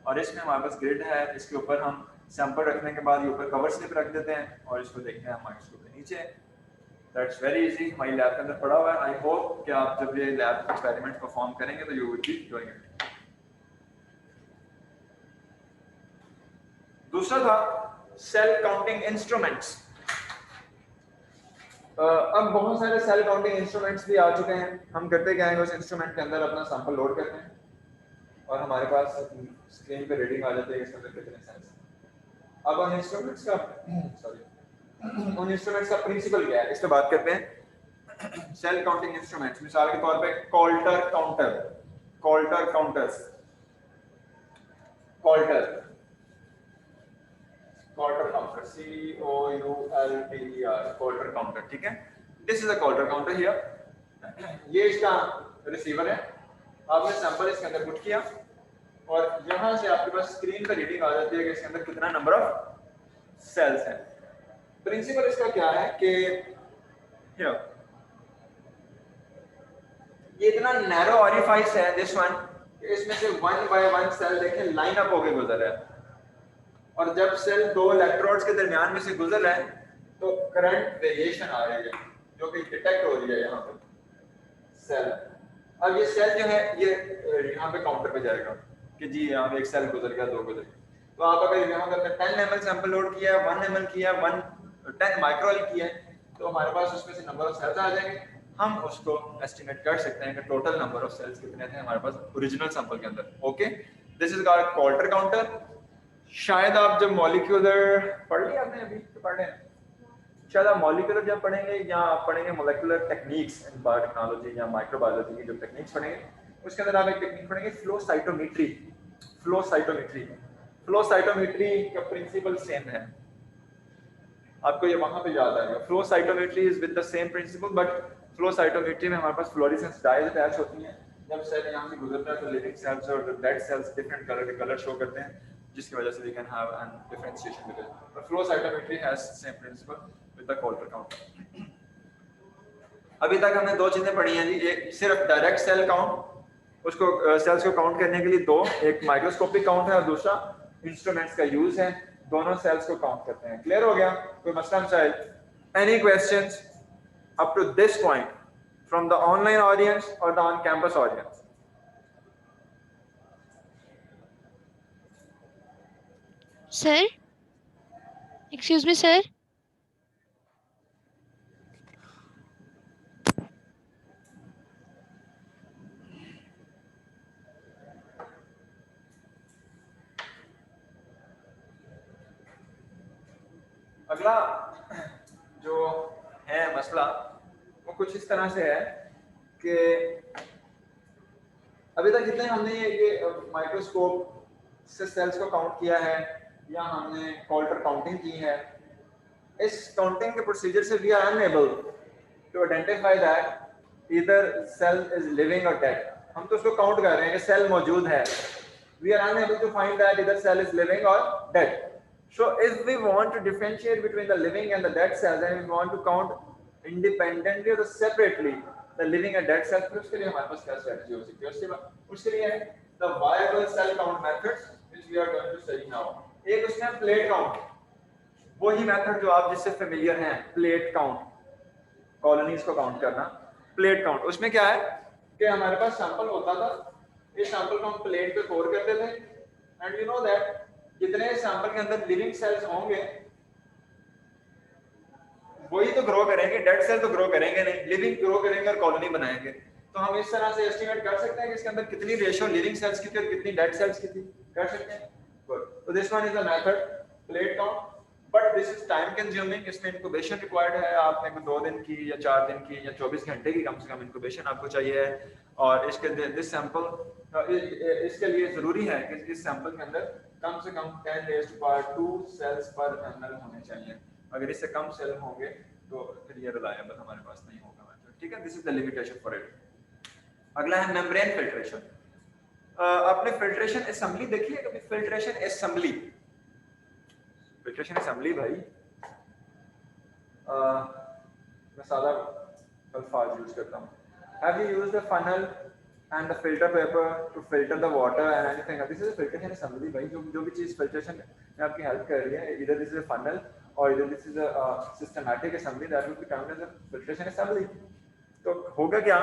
और इसमें हमारे पास ग्रिड है, इसके ऊपर हम सैंपल रखने के बाद ये ऊपर कवर स्लिप रख देते हैं और इसको देखते हैं माइक्रोस्कोप के नीचे। दैट्स वेरी इजी, हमारी लैब के अंदर पड़ा हुआ है। आई होप कि आप जब ये लैब एक्सपेरिमेंट परफॉर्म करेंगे तो you will be doing it. दूसरा था सेल काउंटिंग इंस्ट्रूमेंट्स। अब बहुत सारे सेल काउंटिंग इंस्ट्रूमेंट्स भी आ चुके हैं। हम करते क्या है, उस इंस्ट्रूमेंट के अंदर अपना सैंपल लोड करते हैं और हमारे पास स्क्रीन पे रीडिंग आ जाती है इसके अंदर कितने सेल्स। अब उन इंस्ट्रूमेंट्स का प्रिंसिपल क्या है, इस पे बात करते हैं। सेल काउंटिंग इंस्ट्रूमेंट्स, मिसाल के तौर पे Coulter counter, Coulter counters, Coulter counter, COULTER, Coulter counter, ठीक है। This is a Coulter counter here. ये इसका रिसीवर है, आपने सैंपल इसके अंदर पुट किया और यहां से आपके पास स्क्रीन पर रीडिंग आ जाती है कि इसके अंदर कितना नंबर ऑफ सेल्स है। प्रिंसिपल इसका क्या है कि ये इतना नैरो ऑरिफाइस है दिस वन, इसमें से 1 बाय 1 सेल देखें लाइन अप होके गुजर रहा है, और जब सेल दो इलेक्ट्रोड्स के दरमियान में से गुजर रहा है तो करंट वेरिएशन आ रही है जो कि डिटेक्ट हो रही है यहाँ पे सेल। अब ये सेल जो है ये यहाँ पे काउंटर पे जाएगा कि जी यहाँ पे एक सेल गुजर गया, दो गुजर गया। तो आप अगर यहाँ पे 10 ml सैंपल लोड किया, 1 ml किया, 10 माइक्रोवेल किया, तो हमारे पास उसमें से नंबर ऑफ सेल्स आ जाएंगे। हम उसको एस्टिमेट कर सकते हैं कि टोटल नंबर ऑफ सेल्स कितने थे हमारे पास ओरिजिनल सैंपल के अंदर। Okay, this is called Coulter counter. शायद आप जब मॉलिक्यूलर पढ़ लिया आपने, अभी तो पढ़ रहे हैं, शायद आप मॉलिक्यूलर जब पढ़ेंगे या आप पढ़ेंगे मोलेकुलर टेक्निक्स इन बायोटेक्नोलॉजी या माइक्रोबायोलॉजी की जो टेक्निक्स पढ़ेंगे, उसके अंदर आप एक टेक्निक पढ़ेंगे flow cytometry. Flow cytometry, flow cytometry का प्रिंसिपल सेम है, आपको ये वहां पे याद आएगा। Flow cytometry is with the same principle, but flow cytometry में हमारे पास फ्लोरेसेंस डायज अटैच होती हैं, जब सेल यहाँ से गुजरता है तो लिविंग सेल्स और डेड सेल्स डिफरेंट कलर के कलर शो करते हैं, जिसकी वजह से we can have an differentiation with it. और flow cytometry has same principle with the Coulter count. अभी तक हमने दो चीजें पढ़ी हैं जी, एक सिर्फ डायरेक्ट सेल काउंट, उसको सेल्स को काउंट करने के लिए दो, एक माइक्रोस्कोपिक काउंट है और दूसरा इंस्ट्रूमेंट्स का यूज है, दोनों सेल्स को काउंट करते हैं। क्लियर हो गया? कोई मसला मसाइल? Any questions up to this point from the online audience और the on campus audience? Sir, excuse me sir. अगला जो है मसला वो कुछ इस तरह से है कि अभी तक जितने हमने ये माइक्रोस्कोप से सेल्स को काउंट किया है या हमने कोल्टर काउंटिंग की है, इस काउंटिंग के प्रोसीजर से we are unable to identify that either cell is living और डेड। हम तो उसको काउंट कर रहे हैं कि सेल मौजूद है, we are unable to find that either cell is living और dead. So if we want to differentiate between the living and the dead cells and we want to count independently or separately the living and dead cells, फिर उसके लिए हमारे पास क्या strategy हो सकती है? उसके लिए the viable cell count methods which we are going to study now. एक उसमें plate count, वही method जो आप जिससे familiar हैं, plate count, colonies को count करना, plate count। उसमें क्या है कि हमारे पास sample होता था, इस sample को हम plate पे pour करते थे and you know that जितने सैंपल के अंदर लिविंग सेल्स होंगे वही तो ग्रो करेंगे, डेड सेल तो ग्रो करेंगे नहीं, लिविंग ग्रो करेंगे और कॉलोनी बनाएंगे। तो हम इस तरह से एस्टिमेट कर सकते हैं कि इसके अंदर कितनी रेशियो लिविंग सेल्स की थी और कितनी डेड सेल्स की थी, कर सकते हैं। गुड। तो this one is the method plate count, but this is time consuming. इसमें इंक्यूबेशन रिक्वायर्ड है, आपने 2 दिन की या 4 दिन की या 24 घंटे की कम से कम इंक्यूबेशन आपको चाहिए है। और इसके दिस सैंपल इसके लिए जरूरी है कि इस सैंपल के अंदर कम से कम 10⁻² सेल्स पर ml होने चाहिए। अगर इससे कम सेल होंगे तो फिर ये रिलायबल हमारे पास नहीं होगा मेथड, ठीक है। This is the limitation for it. अगला है मेम्ब्रेन फिल्ट्रेशन। आपने फिल्ट्रेशन असेंबली देखी है कभी? फिल्ट्रेशन असेंबली, फिल्ट्रेशन असेंबली भाई मैं सादा अल्फाज यूज करता हूँ। Have you used the funnel and the filter paper to filter the water and anything? This is a filtration assembly भाई। जो भी चीज filtration में आपकी हेल्प कर रही है, either this is a funnel or either this is a systematic assembly that will be counted as a filtration assembly। तो होगा क्या,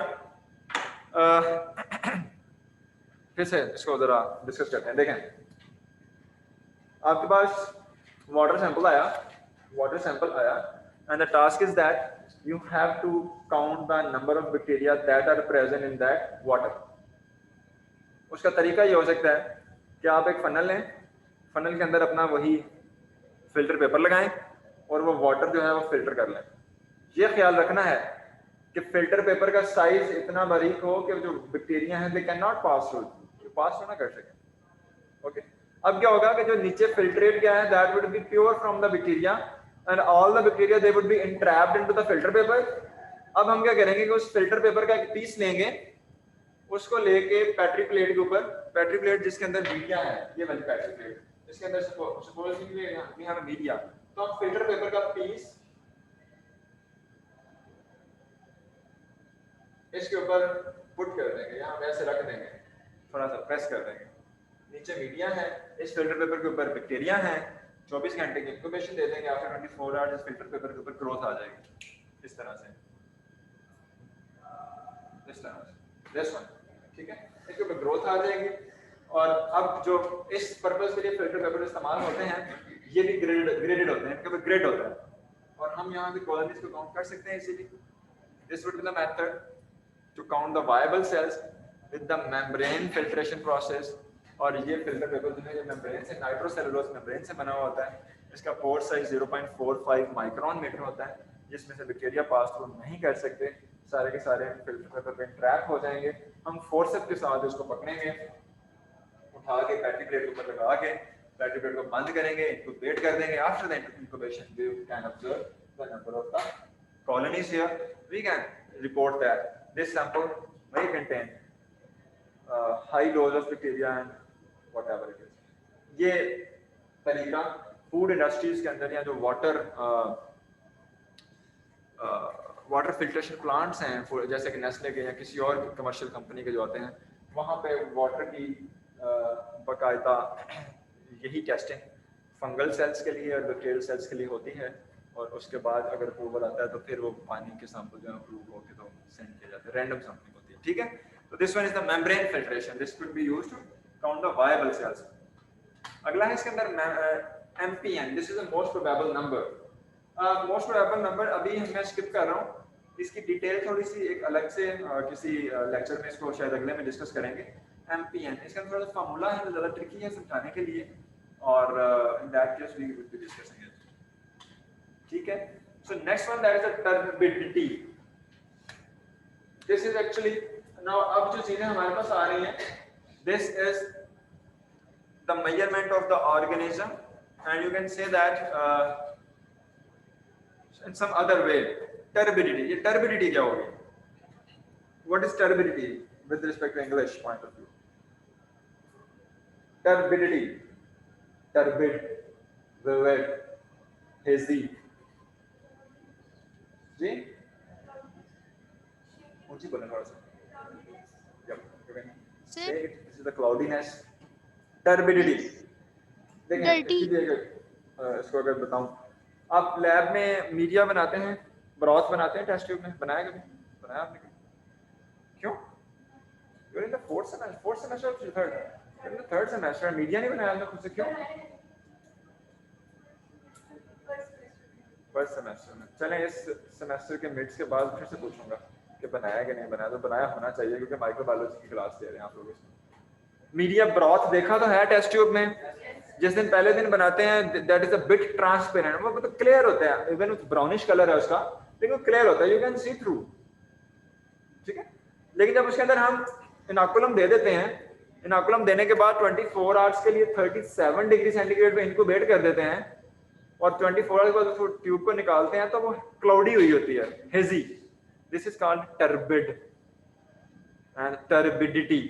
फिर से इसको जरा डिस्कस करते हैं। देखें, आपके पास वाटर सैंपल आया and the task is that you have to count the number of bacteria that are present in that water। उसका तरीका ये हो सकता है कि आप एक फनल लें, फनल के अंदर अपना वही फिल्टर पेपर लगाएं और वो वाटर जो है वो फिल्टर कर लें। ये ख्याल रखना है कि फिल्टर पेपर का साइज इतना बारीक हो कि जो बैक्टीरिया हैं they can not pass through, pass ना कर सके। ओके, अब क्या होगा कि जो नीचे फिल्ट्रेट गया है that would be pure from the bacteria and all the bacteria they would be entrapped into the filter paper। अब हम क्या करेंगे कि उस फिल्टर पेपर का एक पीस लेंगे, उसको लेके पेट्री प्लेट के ऊपर, पेट्री प्लेट जिसके अंदर मीडिया है, ये वाली पेट्री प्लेट, इसके अंदर suppose we have a media, तो हम फिल्टर पेपर का पीस इसके ऊपर पुट कर देंगे, यहाँ वैसे रख देंगे, थोड़ा सा प्रेस कर देंगे। नीचे मीडिया है, इस फिल्टर पेपर के ऊपर बैक्टीरिया है, 24 घंटे की इंक्यूबेशन दे देंगे। आफ्टर 24 आवर्स इस फिल्टर पेपर के ऊपर ग्रोथ आ जाएगी इस तरह से, इस तरह से, दिस वन, ठीक है। इसके ऊपर ग्रोथ आ जाएगी। और अब जो इस पर्पस के लिए फिल्टर पेपर इस्तेमाल होते हैं ये भी ग्रेडेड होते हैं, इनके ऊपर ग्रेड होता है और हम यहाँ पे कॉलोनीज को काउंट कर सकते हैं easily. This would be the method to count the viable cells with the membrane filtration process. और ये फिल्टर पेपर जो है ये मेम्ब्रेन से, नाइट्रोसेलुलोज मेम्ब्रेन से बना हुआ होता है। इसका पोर साइज 0.45 माइक्रोन मीटर होता है, जिसमें से बैक्टीरिया पास थ्रू नहीं कर सकते, सारे के सारे फिल्टर पेपर पे ट्रैप हो जाएंगे। हम फोर्सेप के साथ इसको पकड़ेंगे, उठा के पेट्री प्लेट के ऊपर लगा के पेट्री प्लेट को बंद करेंगे, इंक्यूबेट कर देंगे। After the incubation we can observe the number of the colonies here। We can report that this sample may contain high dose of bacteria and whatever it is. ये तरीका food industries के अंदर या जो water filtration plants हैं जैसे कि Nestle के या किसी और कमर्शियल कंपनी के जो आते हैं, वहाँ पे वाटर की बाकायदा यही टेस्टिंग फंगल सेल्स के लिए और बैक्टीरियल सेल्स के लिए होती है, और उसके बाद अगर अप्रूवल आता है तो फिर वो पानी के सैंपल जो है अप्रूव होकर तो सेंड किया जाता है, रैंडम सैंपलिंग होती है, ठीक है। तो this one is the membrane filtration, this could be used to count the viable cells. अगला है इसके अंदर MPN, this is the most probable number. Most probable number अभी मैं स्किप कर रहा हूँ, इसकी डिटेल थोड़ी सी एक अलग से किसी लेक्चर में इसको शायद अगले में डिस्कस करेंगे। MPN इसका थोड़ा सा फार्मूला है, ज़्यादा ट्रिकी है समझाने के लिए, और in that case we will be discussing it, ठीक है। So next one that is the turbidity. This is actually now अब जो चीजें हमारे पास आ रही हैं, this is the measurement of the organism, and you can say that in some other way, turbidity। ये turbidity क्या होगी? What is turbidity with respect to English point of view? Turbidity, turbid, vivid, hazy, जी ऊंची बोलना थोड़ा सा। Yep, you can say it. This is the cloudiness, turbidity। देखिए इसको अगर बताऊं, आप लैब में मीडिया बनाते हैं, ब्रॉथ बनाते हैं टेस्ट ट्यूब में, बनाया कभी? बनाया आपने कभी? क्यों? You're in the fourth semester or third? You're in the third semester, media नहीं बनाया आपने खुद से, क्यों? फर्स्ट सेमेस्टर में। चलें इस सेमेस्टर के मिड्स के बाद फिर से पूछूंगा कि बनाया कि नहीं बनाया, तो बनाया होना चाहिए क्योंकि माइक्रोबायोलॉजी की क्लास ले रहे हैं आप लोग। मीडिया ब्रॉथ देखा तो है टेस्ट ट्यूब में, जिस दिन पहले दिन बनाते हैं that is a bit transparent, वो मतलब क्लियर होता है, इवन ब्राउनिश कलर है उसका लेकिन वो क्लियर होता है, यू कैन सी थ्रू, ठीक है। लेकिन जब उसके अंदर हम इनोकुलम दे देते हैं, इनोकुलम देने के बाद 24 आवर्स के लिए 37 डिग्री सेंटीग्रेड पे इनक्यूबेट कर देते हैं, और 24 आवर्स के बाद उस ट्यूब को निकालते हैं तो वो क्लाउडी हुई होती है, hazy. This is called turbid and turbidity,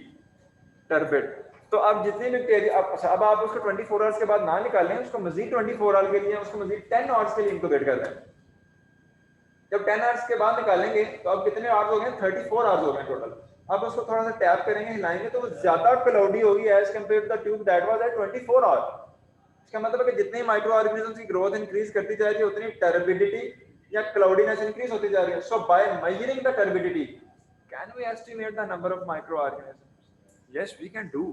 turbid. तो अब जितनी बैक्टीरिया अब आप उसको 24 आवर्स के बाद ना निकालें, उसको मजीद 24 आवर्स के लिए, उसको मजीद 10 आवर्स के लिए इनक्यूबेट कर दें। जब 10 आवर्स के बाद निकालेंगे तो अब कितने आवर्स हो गए? 34 आवर्स हो गए टोटल। अब उसको थोड़ा सा टैप करेंगे, हिलाएंगे तो वो ज्यादा क्लाउडी होगी as compare to the tube that was at 24 hours. इसका मतलब है कि जितनी माइक्रो ऑर्गेनिजम्स की ग्रोथ इंक्रीज करती जा रही है, उतनी टर्बिडिटी या क्लाउडीनेस इंक्रीज होती जा रही है। So by measuring the turbidity can we estimate the number of micro organisms? Yes we can do,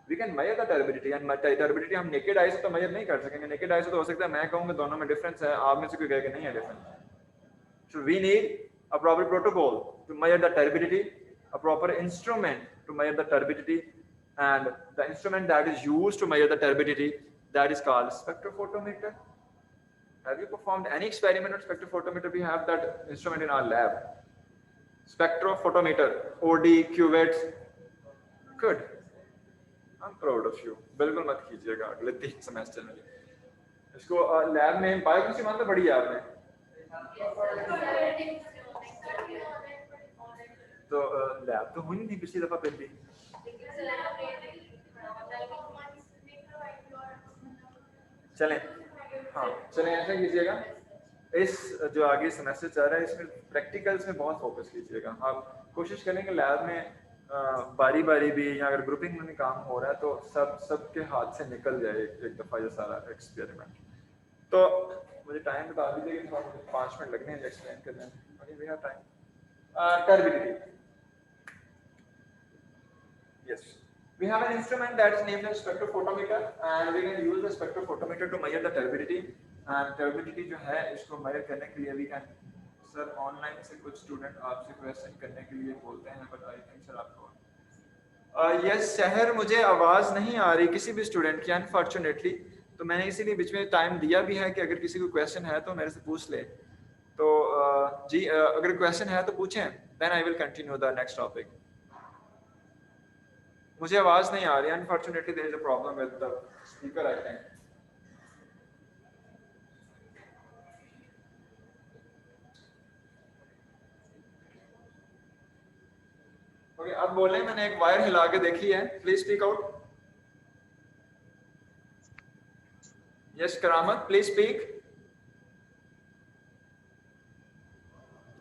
we can measure the turbidity. And turbidity हम नेकेड आई से तो मेजर नहीं कर सकेंगे, नेकेड आई से तो हो सकता है मैं कहूँगा दोनों में डिफरेंस है, आप में से कोई कहेगा नहीं है difference. So we need a proper protocol to measure the turbidity, a proper instrument to measure the turbidity, and the instrument that is used to measure the turbidity, that is called spectrophotometer. Have you performed any experiment on spectrophotometer? We have that instrument in our lab. Spectrophotometer, OD, cuvettes. Good. I'm proud of you. बिल्कुल मत कीजिएगा अगले 3 semester में इसको lab में। Biochemistry मान तो बढ़ी है आपने, तो लैब तो हुई नहीं पिछली दफा फिर भी। चलें, हाँ चलें ऐसा कीजिएगा, इस जो आगे सेमेस्टर चल रहा है इसमें प्रैक्टिकल्स में बहुत फोकस कीजिएगा। आप कोशिश करेंगे लैब में बारी बारी भी, या अगर ग्रुपिंग में भी काम हो रहा है तो सबके हाथ से निकल जाए एक दफा ये सारा एक्सपेरिमेंट। तो मुझे टाइम बता दीजिए कि 5 मिनट लगने हैं एक्सप्लेन करने में। Okay we have time. Turbidity, yes, we have an instrument that is named as spectrophotometer, and we can use the spectrophotometer to measure the turbidity, and turbidity जो है इसको measure करने के लिए we can, सर ऑनलाइन से कुछ student आपसे question करने के लिए बोलते हैं, बट आई थिंक सर आपको यस शहर मुझे आवाज़ नहीं आ रही किसी भी स्टूडेंट की अनफॉर्चुनेटली, तो मैंने इसीलिए बीच में टाइम दिया भी है कि अगर किसी को क्वेश्चन है तो मेरे से पूछ ले। तो जी अगर क्वेश्चन है तो पूछें, then I will continue the next topic. मुझे आवाज़ नहीं आ रही, unfortunately there is a problem with the speaker I think. Okay, अब बोलें, मैंने एक वायर हिला के देखी है, please speak out. Yes Karamat, please speak.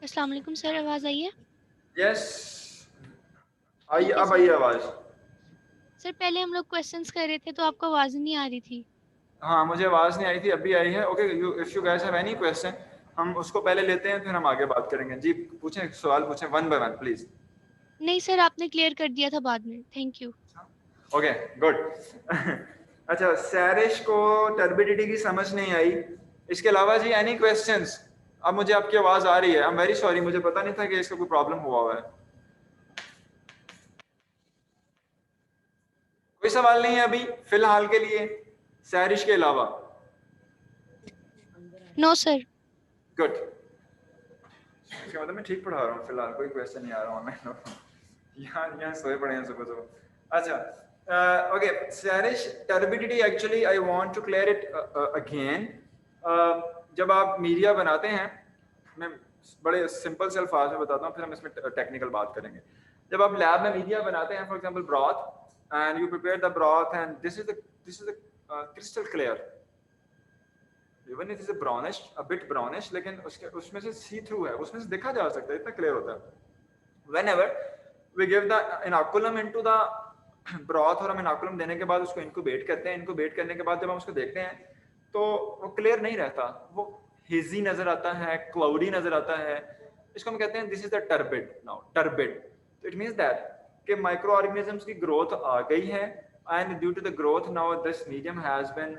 अस्सलाम वालेकुम सर, आवाज आई है? यस, आइए, ठीक है अब आइए सर। आवाज। सर पहले हम लोग क्वेश्चंस कर रहे थे तो आपको आवाज नहीं आ रही थी। हाँ, मुझे आवाज नहीं आई थी, अभी आई है। Okay, if you guys have any question, हम उसको पहले लेते हैं, फिर हम आगे बात करेंगे। जी पूछें, सवाल पूछें, वन बाय वन प्लीज। नहीं सर, आपने क्लियर कर दिया था बाद में, थैंक यू। Okay good. अच्छा, सैरिश को टर्बिडिटी की समझ नहीं आई, इसके अलावा जी एनी क्वेश्चंस? अब मुझे आपकी आवाज आ रही है, आई एम वेरी सॉरी, मुझे पता नहीं था कि इसका कोई प्रॉब्लम हुआ है। कोई सवाल नहीं है अभी फिलहाल के लिए सैरिश के अलावा? No sir. गुड, इसका मतलब मैं ठीक पढ़ा रहा हूँ फिलहाल, कोई क्वेश्चन नहीं आ रहा हूँ। यहाँ सोए पड़े हैं सुबह सुबह। अच्छा, ओके सैरिश, turbidity actually I want to clear it again. जब आप मीडिया बनाते हैं, मैं बड़े सिंपल से अल्फाज में बताता हूँ, फिर हम इसमें टेक्निकल बात करेंगे। जब आप लैब में मीडिया बनाते हैं, for example broth, and you prepare the broth and this is the crystal clear, even it is brownish, a bit brownish, लेकिन उसमें से सी थ्रू है, उसमें से देखा जा सकता है, इतना क्लियर होता है। Whenever we give the inoculum into the broth, और हम इनोकुलम देने के बाद उसको इनक्यूबेट करते हैं। इनक्यूबेट करने के बाद जब हम उसको देखते हैं तो वो क्लियर नहीं रहता, वो हेजी नजर आता है, क्लाउडी नजर आता है। इसको हम कहते हैं this is the turbid. Now turbid, तो इट मींस दैट कि माइक्रो ऑर्गेनिजम्स की ग्रोथ आ गई है, and due to the growth now this medium has been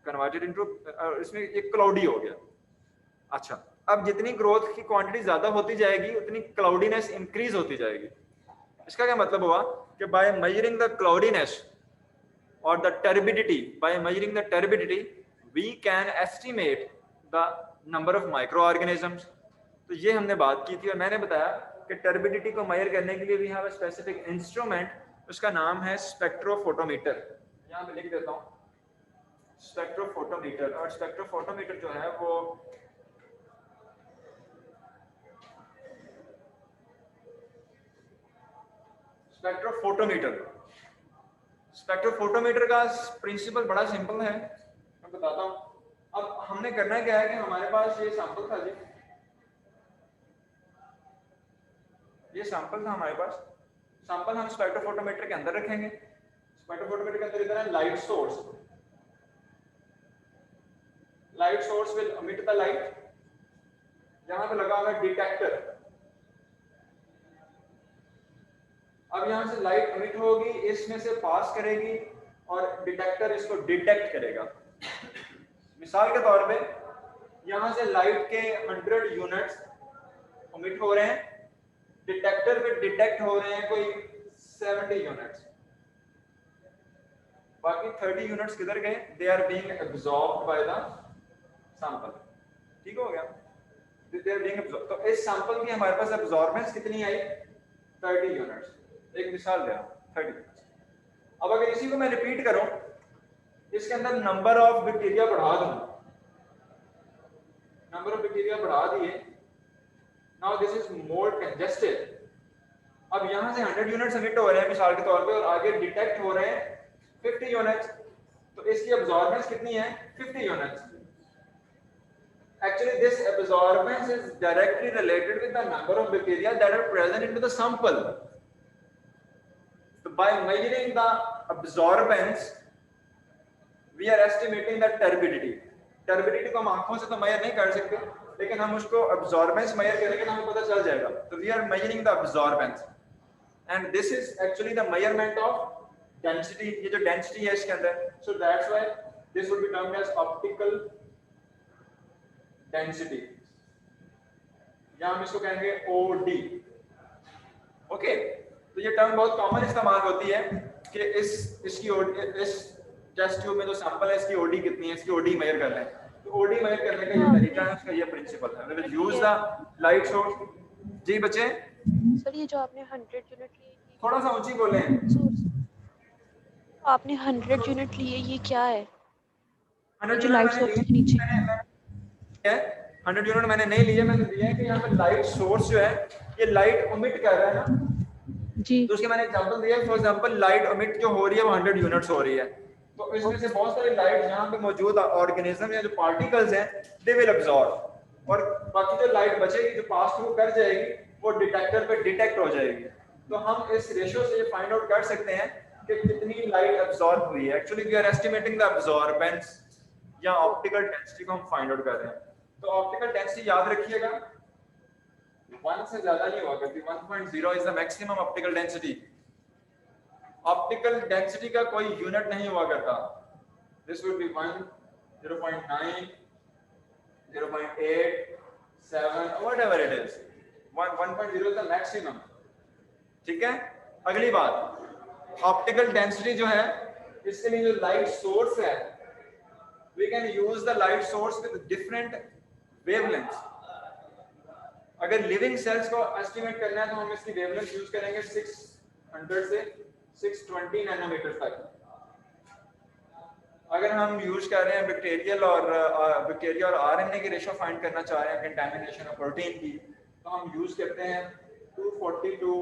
converted into, इसमें एक क्लाउडी हो गया। अच्छा, अब जितनी ग्रोथ की क्वांटिटी ज्यादा होती जाएगी, उतनी क्लाउडीनेस इंक्रीज होती जाएगी। इसका क्या मतलब हुआ कि बाय मेजरिंग द क्लाउडीनेस और the turbidity, by measuring the turbidity we can estimate the number of micro organisms. तो ये हमने बात की थी, और मैंने बताया कि टर्बिडिटी को मेजर करने के लिए we have a specific instrument, उसका नाम है स्पेक्ट्रोफोटोमीटर। यहाँ पे लिख देता हूँ, स्पेक्ट्रोफोटोमीटर। और स्पेक्ट्रोफोटोमीटर जो है वो स्पेक्ट्रोफोटोमीटर का प्रिंसिपल बड़ा सिंपल है, मैं बताता हूँ। अब हमने करना क्या है कि हमारे पास ये सैंपल था जी, ये सैंपल था हमारे पास। सैंपल हम स्पेक्ट्रोफोटोमीटर के अंदर रखेंगे। स्पेक्ट्रोफोटोमीटर के अंदर इधर है light source, light source will emit the light. यहां पे लगा हुआ है डिटेक्टर। अब यहां से लाइट emit होगी, इसमें से पास करेगी, और डिटेक्टर इसको डिटेक्ट करेगा। मिसाल के तौर पे यहां से लाइट के 100 यूनिट्स emit हो रहे हैं, डिटेक्टर पे डिटेक्ट हो रहे हैं कोई 70 यूनिट्स, बाकी 30 यूनिट्स किधर गए? They are being absorbed by the sample. ठीक हो गया? They are being absorbed. तो इस सैंपल की हमारे पास एब्जॉर्बेंस कितनी आई? 30 यूनिट्स। एक मिसाल दे रहा हूं, 30 यूनिट्स। अब अगर इसी को मैं रिपीट करूं, इसके अंदर नंबर ऑफ बैक्टीरिया बढ़ा दूं, नंबर ऑफ बैक्टीरिया बढ़ा दिए, now this is more congested. अब यहां से 100 यूनिट्स emit हो रहे हैं मिसाल के तौर पे, और आगे डिटेक्ट हो रहे हैं 50 यूनिट्स, तो इसकी एब्जॉर्बेंस कितनी है? 50 units. Actually, this absorbance is directly related with the number of bacteria that are present into the sample. So, by measuring the absorbance, we are estimating the turbidity. Turbidity को हम आंखों से तो measure नहीं कर सकते, लेकिन हम उसको absorbance measure करेंगे तो हमें पता चल जाएगा। तो we are measuring the absorbance, and this is actually the measurement of density. ये जो density है इसके अंदर, so that's why this would be termed as optical density, या हम इसको कहेंगे OD। ओके, तो ये टर्म बहुत कॉमन इस्तेमाल होती है कि इसकी इस टेस्ट ट्यूब में जो सैंपल है इसकी OD कितनी है, इसकी OD मेजर कर लें। तो OD मेजर करने का ये तरीका है, उसका ये प्रिंसिपल है। We will use the light source. जी बच्चे, सर ये जो आपने 100 यूनिट लिए, थोड़ा सा ऊंची बोलें। आपने 100 यूनिट लिए, ये क्या है? 100 जो लाइट सोर्स के नीचे 100 यूनिट मैंने नहीं लिए, मैंने दिया है कि यहाँ पे लाइट सोर्स जो है ये लाइट emit कर रहा है ना, जी तो उसके मैंने एग्जांपल दिया, फॉर एग्जांपल लाइट एमिट जो हो रही है वो 100 यूनिट्स हो रही है, तो इसमें से बहुत सारी लाइट यहाँ पे मौजूद ऑर्गेनिज्म या जो पार्टिकल्स हैं दे विल अब्सॉर्ब, और बाकी जो लाइट बचेगी जो पास थ्रू कर जाएगी वो डिटेक्टर पे डिटेक्ट हो जाएगी। तो हम इस रेशियो से फाइंड आउट कर सकते हैं कि कितनी लाइट अब्सॉर्ब हुई है। Actually we are estimating the absorbance या ऑप्टिकल डेंसिटी को हम फाइंड आउट कर रहे हैं। तो ऑप्टिकल डेंसिटी याद रखिएगा 1 से ज्यादा नहीं हुआ करती, 1.0 is the maximum optical density. Optical density का कोई यूनिट नहीं हुआ करता, this would B 1, 0.9, 0.8, 7 whatever it is, 1.0 is the maximum। ठीक है, अगली बात ऑप्टिकल डेंसिटी जो है इसके लिए जो लाइट सोर्स है we can use the light source with different wavelengths। अगर लिविंग सेल्स को एस्टिमेट करना है तो हम इसकी वेवलेंथ यूज करेंगे 600 से 620 नैनोमीटर तक। अगर हम यूज कर रहे हैं बैक्टीरिया और आरएनए की रेशो फाइंड करना चाह रहे हैं कंटामिनेशन ऑफ प्रोटीन की, तो हम यूज करते हैं 240 टू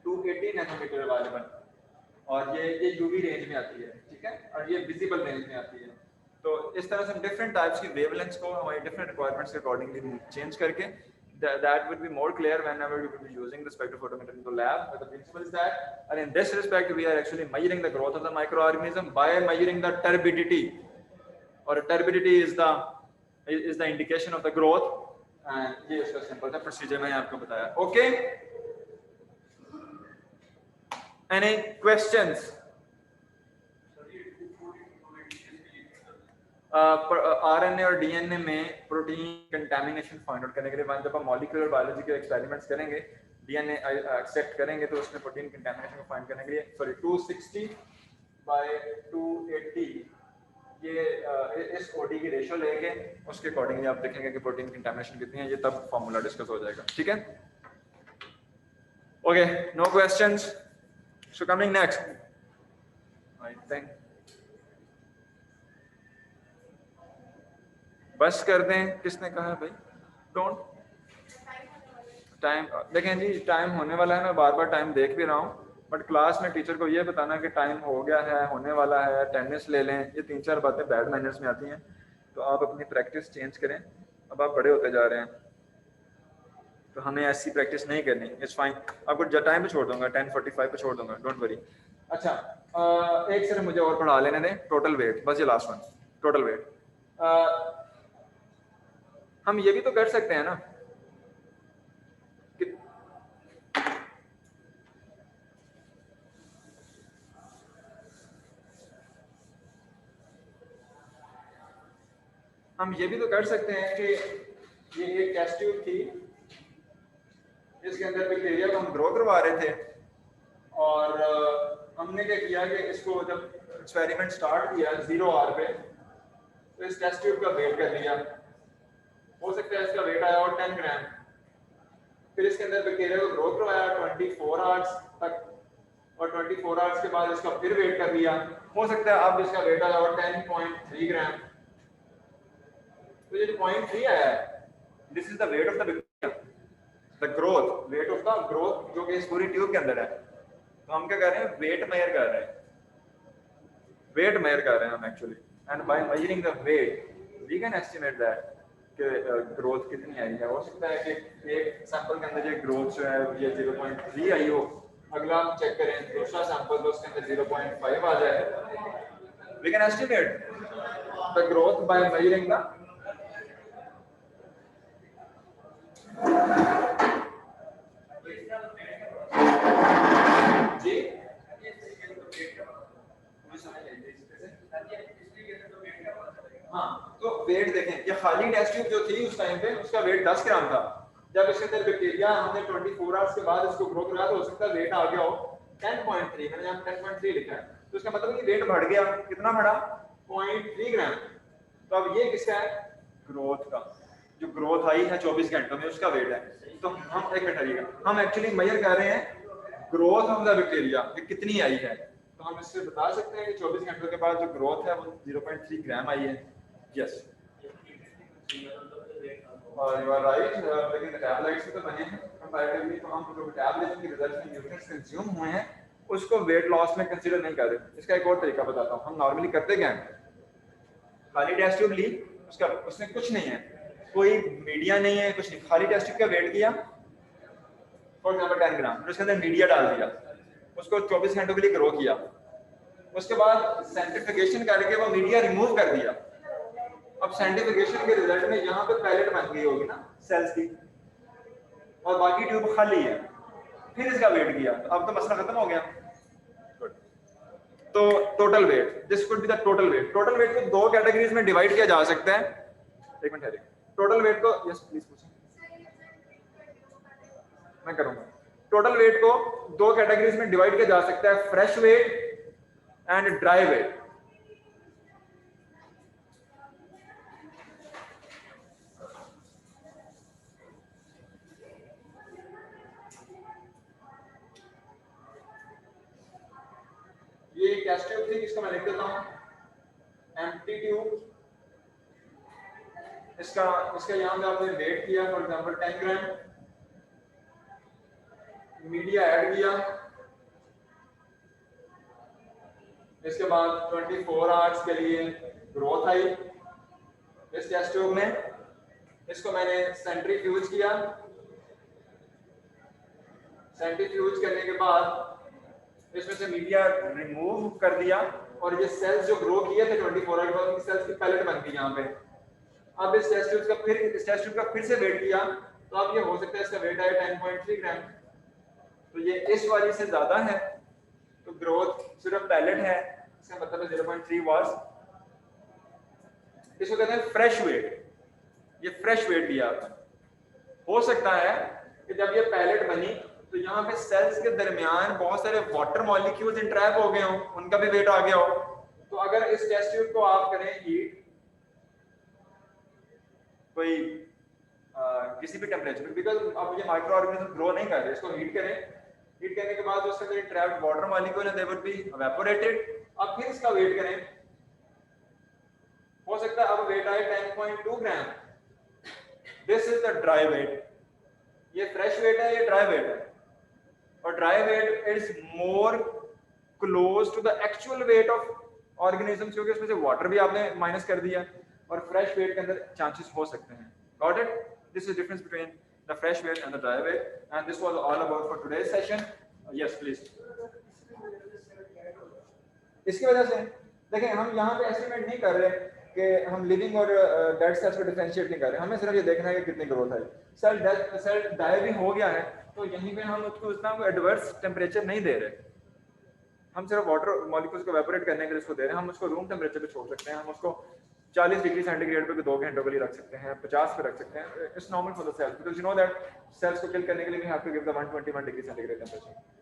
280 नैनोमीटर अवेलेबल, और ये यूवी रेंज में आती है, ठीक है, और ये विजिबल रेंज में आती है। तो इस तरह से हम डिफरेंट टाइप्स की वेवलेंथ्स को हमारी डिफरेंट रिक्वायरमेंट्स के अकॉर्डिंगली चेंज करके that would be more clear whenever we will be using the spectrophotometer in the lab. But the principle is that, and in this respect we are actually measuring the growth of the microorganism by measuring the turbidity, or turbidity is the indication of the growth, and ये इसका simple सा procedure मैंने आपको बताया। Okay, any questions? RNA और DNA में protein contamination find out करने के लिए जब हम मॉलिक्यूलर बायोलॉजी के एक्सपेरिमेंट्स करेंगे, डीएनए एक्सेप्ट करेंगे, तो उसमें प्रोटीन कंटामिनेशन को फाइंड करने के लिए 260 बाय 280 ये इस ओडी की रेशियो लेके उसके अकॉर्डिंगली आप देखेंगे कि प्रोटीन कंटामिनेशन कितनी है, ये तब फार्मूला डिस्कस हो जाएगा। ठीक है, okay, no questions, so coming next I think बस कर दें। किसने कहा भाई डोंट टाइम? देखें जी, टाइम होने वाला है, मैं बार बार टाइम देख भी रहा हूँ, बट क्लास में टीचर को ये बताना कि टाइम हो गया है, होने वाला है, अटेंडेंस ले लें, ये 3-4 बातें बैड मैनर्स में आती हैं। तो आप अपनी प्रैक्टिस चेंज करें, अब आप बड़े होते जा रहे हैं तो हमें ऐसी प्रैक्टिस नहीं करनी। इट्स फाइन, आपको टाइम पे छोड़ दूंगा, 10:45 पे छोड़ दूंगा, डोंट वरी। अच्छा, एक सिर्फ मुझे और पढ़ा लेने दें, टोटल वेट, बस ये लास्ट वन, टोटल वेट। हम ये भी तो कर सकते हैं ना कि ये एक टेस्ट ट्यूब थी, इसके अंदर बैक्टीरिया को हम ग्रो करवा रहे थे, और हमने क्या किया कि इसको जब एक्सपेरिमेंट स्टार्ट किया 0 आवर पे, तो इस टेस्ट ट्यूब का वेट कर लिया, हो सकता है इसका वेट आया और 10 ग्राम। फिर इसके अंदर बैक्टीरिया को ग्रो करवाया 24 आवर्स तक, और 24 आवर्स के बाद इसका फिर वेट कर लिया, हो सकता है अब इसका वेट आया और 10.3 ग्राम। तो ये जो 0.3 आया है, this is the weight of the bacteria, the growth, weight of the growth जो कि इस पूरी ट्यूब के अंदर है। तो हम क्या कर रहे हैं, वेट मेजर कर रहे हैं, वेट मेजर कर रहे हैं हम actually, and by measuring the weight we can estimate that कि ग्रोथ कितनी आई है। हो सकता है कि एक सैंपल के अंदर ये ग्रोथ जो है ये 0.3 आई हो, अगला हम चेक करें दूसरा सैंपल तो उसके अंदर 0.5 आ जाए। We can estimate the growth by measuring the जी हाँ, तो वेट देखें, ये खाली टेस्ट ट्यूब जो थी उस टाइम पे उसका वेट 10 ग्राम था। जब इसके अंदर बैक्टीरिया हमने 24 आवर्स के बाद इसको ग्रो कराया तो हो सकता है वेट आ गया हो 10.3, मैंने यहाँ 10.3 लिखा है, तो इसका मतलब कि वेट बढ़ गया, कितना बढ़ा, 0.3 ग्राम। तो अब ये किसका है, ग्रोथ का, जो ग्रोथ आई है 24 घंटों में उसका वेट है। तो हम एक मिनट आइएगा, हम एक्चुअली मेजर कर रहे हैं ग्रोथ ऑफ द बैक्टीरिया कि कितनी आई है। तो हम इससे बता सकते हैं कि 24 घंटों के बाद जो ग्रोथ है वो 0.3 ग्राम आई है। यस, और यू आर राइट, लेकिन मेटाबोलाइट्स से तो बने हैं कंपैरेटिवली, तो हम जो मेटाबॉलिज्म के रिजल्ट में न्यूट्रिएंट्स कंज्यूम हुए हैं उसको वेट लॉस में कंसीडर नहीं कर रहे। इसका एक और तरीका बताता हूँ। हम नॉर्मली करते क्या हैं, खाली टेस्ट ट्यूब ली, उसका उसमें कुछ नहीं है, कोई मीडिया नहीं है, कुछ नहीं, खाली टेस्ट ट्यूब का वेट किया फॉर एग्जांपल 10 ग्राम, फिर उसके अंदर मीडिया डाल दिया, उसको 24 घंटों के लिए ग्रो किया, उसके बाद सेंट्रीफ्यूगेशन करके वो मीडिया रिमूव कर दिया। अब सेंट्रीफ्यूगेशन के रिजल्ट में यहाँ पे पैलेट बन गई होगी ना सेल्स की, और बाकी ट्यूब खाली है, फिर इसका वेट किया, तो अब तो मसला खत्म हो गया। तो total weight, this could be the total weight. Total weight को दो कैटेगरीज में डिवाइड किया जा सकता है। एक मिनट ठहरिए, टोटल वेट को, यस प्लीज पूछें, मैं करूंगा। टोटल वेट को दो कैटेगरीज में डिवाइड किया जा सकता है, fresh weight and dry weight. ये टेस्ट ट्यूब थी, इसको मैं लिख देता हूं, एम्प्टी ट्यूब। इसका यहाँ पे आपने वेट किया for example 10 gram, media add किया, इसके बाद 24 आवर्स के लिए ग्रोथ आई इस टेस्ट ट्यूब में, इसको मैंने सेंट्रीफ्यूज किया, सेंट्रीफ्यूज करने के बाद इसमें से मीडिया रिमूव कर दिया, और ये सेल्स जो ग्रो किए थे 24 आवर्स के बाद, सेल्स की पैलेट बन गई यहाँ पे। अब इस टेस्ट ट्यूब का फिर से वेट किया, तो अब ये हो सकता है इसका वेट आया 10.3 ग्राम, तो ये इस वाली से ज्यादा है, तो ग्रोथ सिर्फ पैलेट है, इसका मतलब है 0.3 वाज। इसको कहते हैं फ्रेश वेट, ये फ्रेश वेट दिया आपने। हो सकता है कि जब ये पैलेट बनी तो यहाँ पे सेल्स के दरमियान बहुत सारे वाटर मॉलिक्यूल्स इंट्रैप हो गए हो, उनका भी वेट आ गया हो। तो अगर इस टेस्ट ट्यूब को आप करें हीट कोई किसी भी टेम्परेचर पे, बिकॉज अब ये माइक्रो ऑर्गेनिज्म ग्रो नहीं कर रहे, इसको हीट करें, हीट करने के बाद उसके अंदर ट्रैप्ड वाटर मॉलिक्यूल है, दे वुड बी इवेपोरेटेड। अब फिर इसका वेट करें, हो सकता है अब वेट आए 10.2 gram, this is the dry weight. ये फ्रेश वेट है, ये ड्राई वेट है, और dry weight is more close to the actual weight of organism, क्योंकि उसमें से वाटर भी आपने माइनस कर दिया, और फ्रेश वेट के अंदर चांसेस हो सकते हैं। Got it? This is difference between the fresh weight and the dry weight, and this was all about for today's session. Yes please. इसकी वजह से देखें, हम यहाँ पे एस्टिमेट नहीं कर रहे कि हम लिविंग और डेड सेल्स को डिफरेंशिएट नहीं कर रहे, हमें सिर्फ ये देखना है कि कितनी ग्रोथ है। सेल डाई भी हो गया है, तो यहीं पे हम उसको उतना एडवर्स टेम्परेचर नहीं दे रहे, हम सिर्फ वाटर मॉलिक्यूल्स को एवापोरेट करने के लिए उसको दे रहे हैं। हम उसको रूम टेम्परेचर पे छोड़ सकते हैं, हम उसको 40 डिग्री सेंटीग्रेड पे 2 घंटों के लिए रख सकते हैं, 50 पे रख सकते हैं। It's normal for the cells, because you know that cells को किल करने के लिए we have to give the 121 degree centigrade temperature.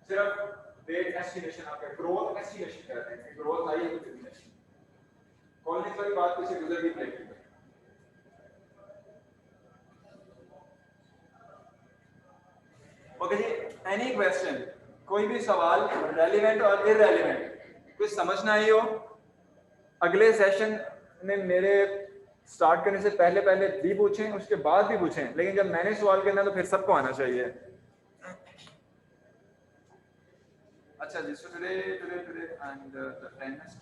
सिर्फ वेट एस्टिमेशन, आपका ग्रोथ एस्टिमेशन करते हैं, ग्रोथ आई है तो कितनी है। कॉलोनीज वाली बात किसी गुजर की प्लेट में। ओके जी, एनी क्वेश्चन, कोई भी सवाल रेलेवेंट और इररेलेवेंट, कुछ समझ ना आई हो, अगले सेशन में मेरे स्टार्ट करने से पहले पहले भी पूछें, उसके बाद भी पूछें, लेकिन जब मैंने सवाल करना तो फिर सबको आना चाहिए। अच्छा जी, so today and the tennis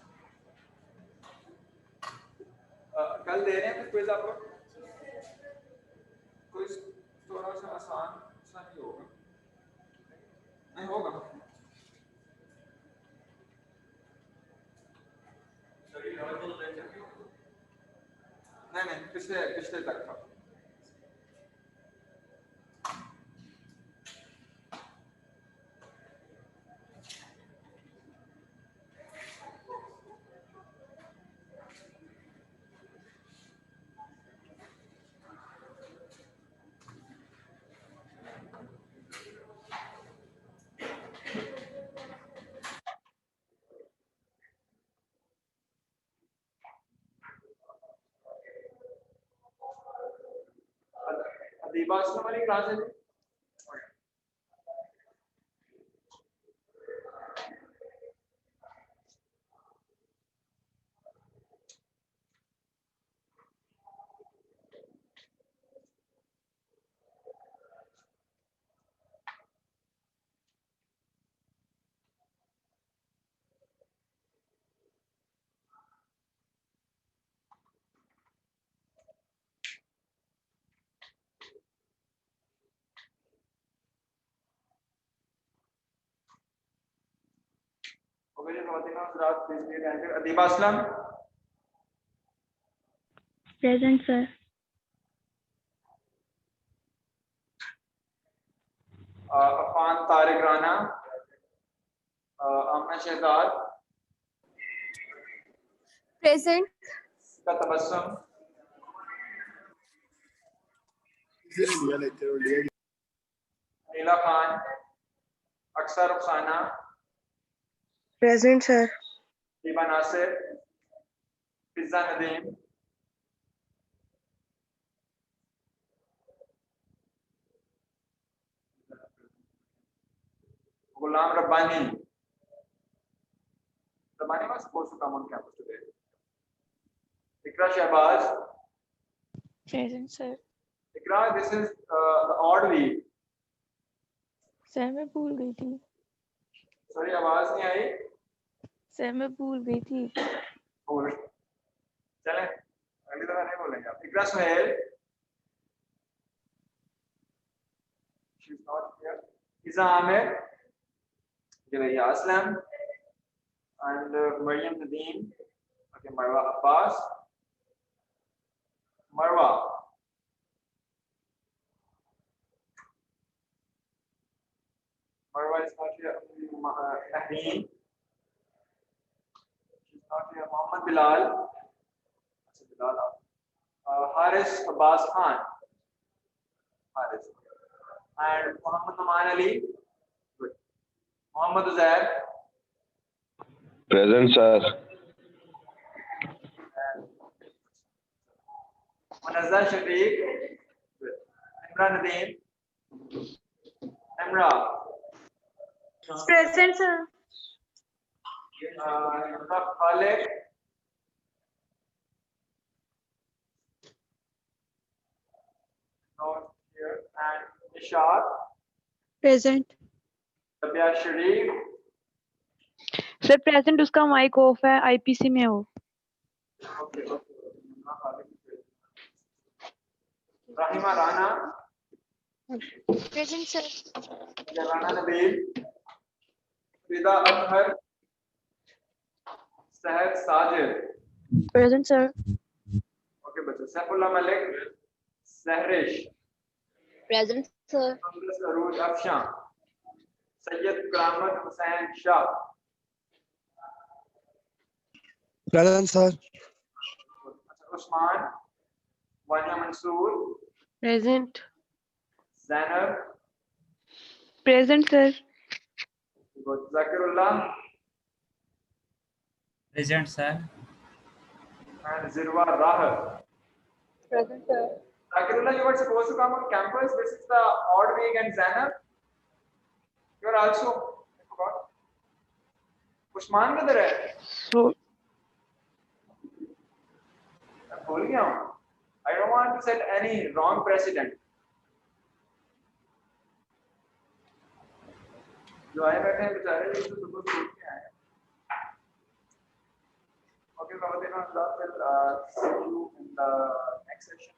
कल दे रहे हैं फिर क्विज आपको, क्विज थोड़ा सा आसान सा नहीं होगा, नहीं होगा, नहीं पिछले तक था। दीपा वाली क्लास है। ओके जी ख्वातीन और हज़रात, please be attentive. Adiba Aslam, present sir. Afan Tariq Rana, Amna Shahzad, present. का तबस्सुम, नीला खान, अक्सर Rukhsana, present sir. Hiba Nasir, Fiza Nadeem, Ghulam Rabbani. Rabbani was supposed to come on campus today. Ikra Shahbaz. Present sir. Ikra, this is the odd week. Sir मैं भूल गई थी। Sorry, आवाज नहीं आई। सर मैं भूल गई थी। बोल। चलें, अगली दफा नहीं बोलेंगे आप। इकरा Suhail. She's not here. Iza Ahmed. Jawahir Aslam. And Maryam Nadeem. Okay, Marwa Abbas. Marwa. Marwa is not here. Nahdeen. She's not here. Mohammed Bilal. Bilal. Haris Abbas Khan. Haris. And Muhammad Aman Ali. Good. Muhammad Uzair. Present, sir. Munazza Shafiq. Good. Imran Nadeem. Imra. Present, sir. Khalid. Not here. And Ishaq. Present Rabia Sharif. Sir present, उसका mic off है, IPC में हो। Okay. Rahima Rana. Present sir. Rana Nabil. Fida Akhar. Sahad Sajid. Present sir. Okay, बच्चों। Saifullah Malik. Sahrish. Present sir. Congress Arooj Afshan. Sayyid Karamat Hussain Shah. Present, sir. Usman. Wanya Mansoor. Present Zainab. Present sir. Zakirullah. Present, sir. And Zirwa Rahab. Present sir. Zakirullah, you were supposed to come on campus. This is the odd week, and Zainab, you are also. I forgot. Usman किधर है? सो मैं भूल गया हूँ. I don't want to set any wrong precedent. जो आए बैठे हैं बेचारे, ये तो सुबह भूल के आए. Okay, Kavatina, we'll see you in the next session.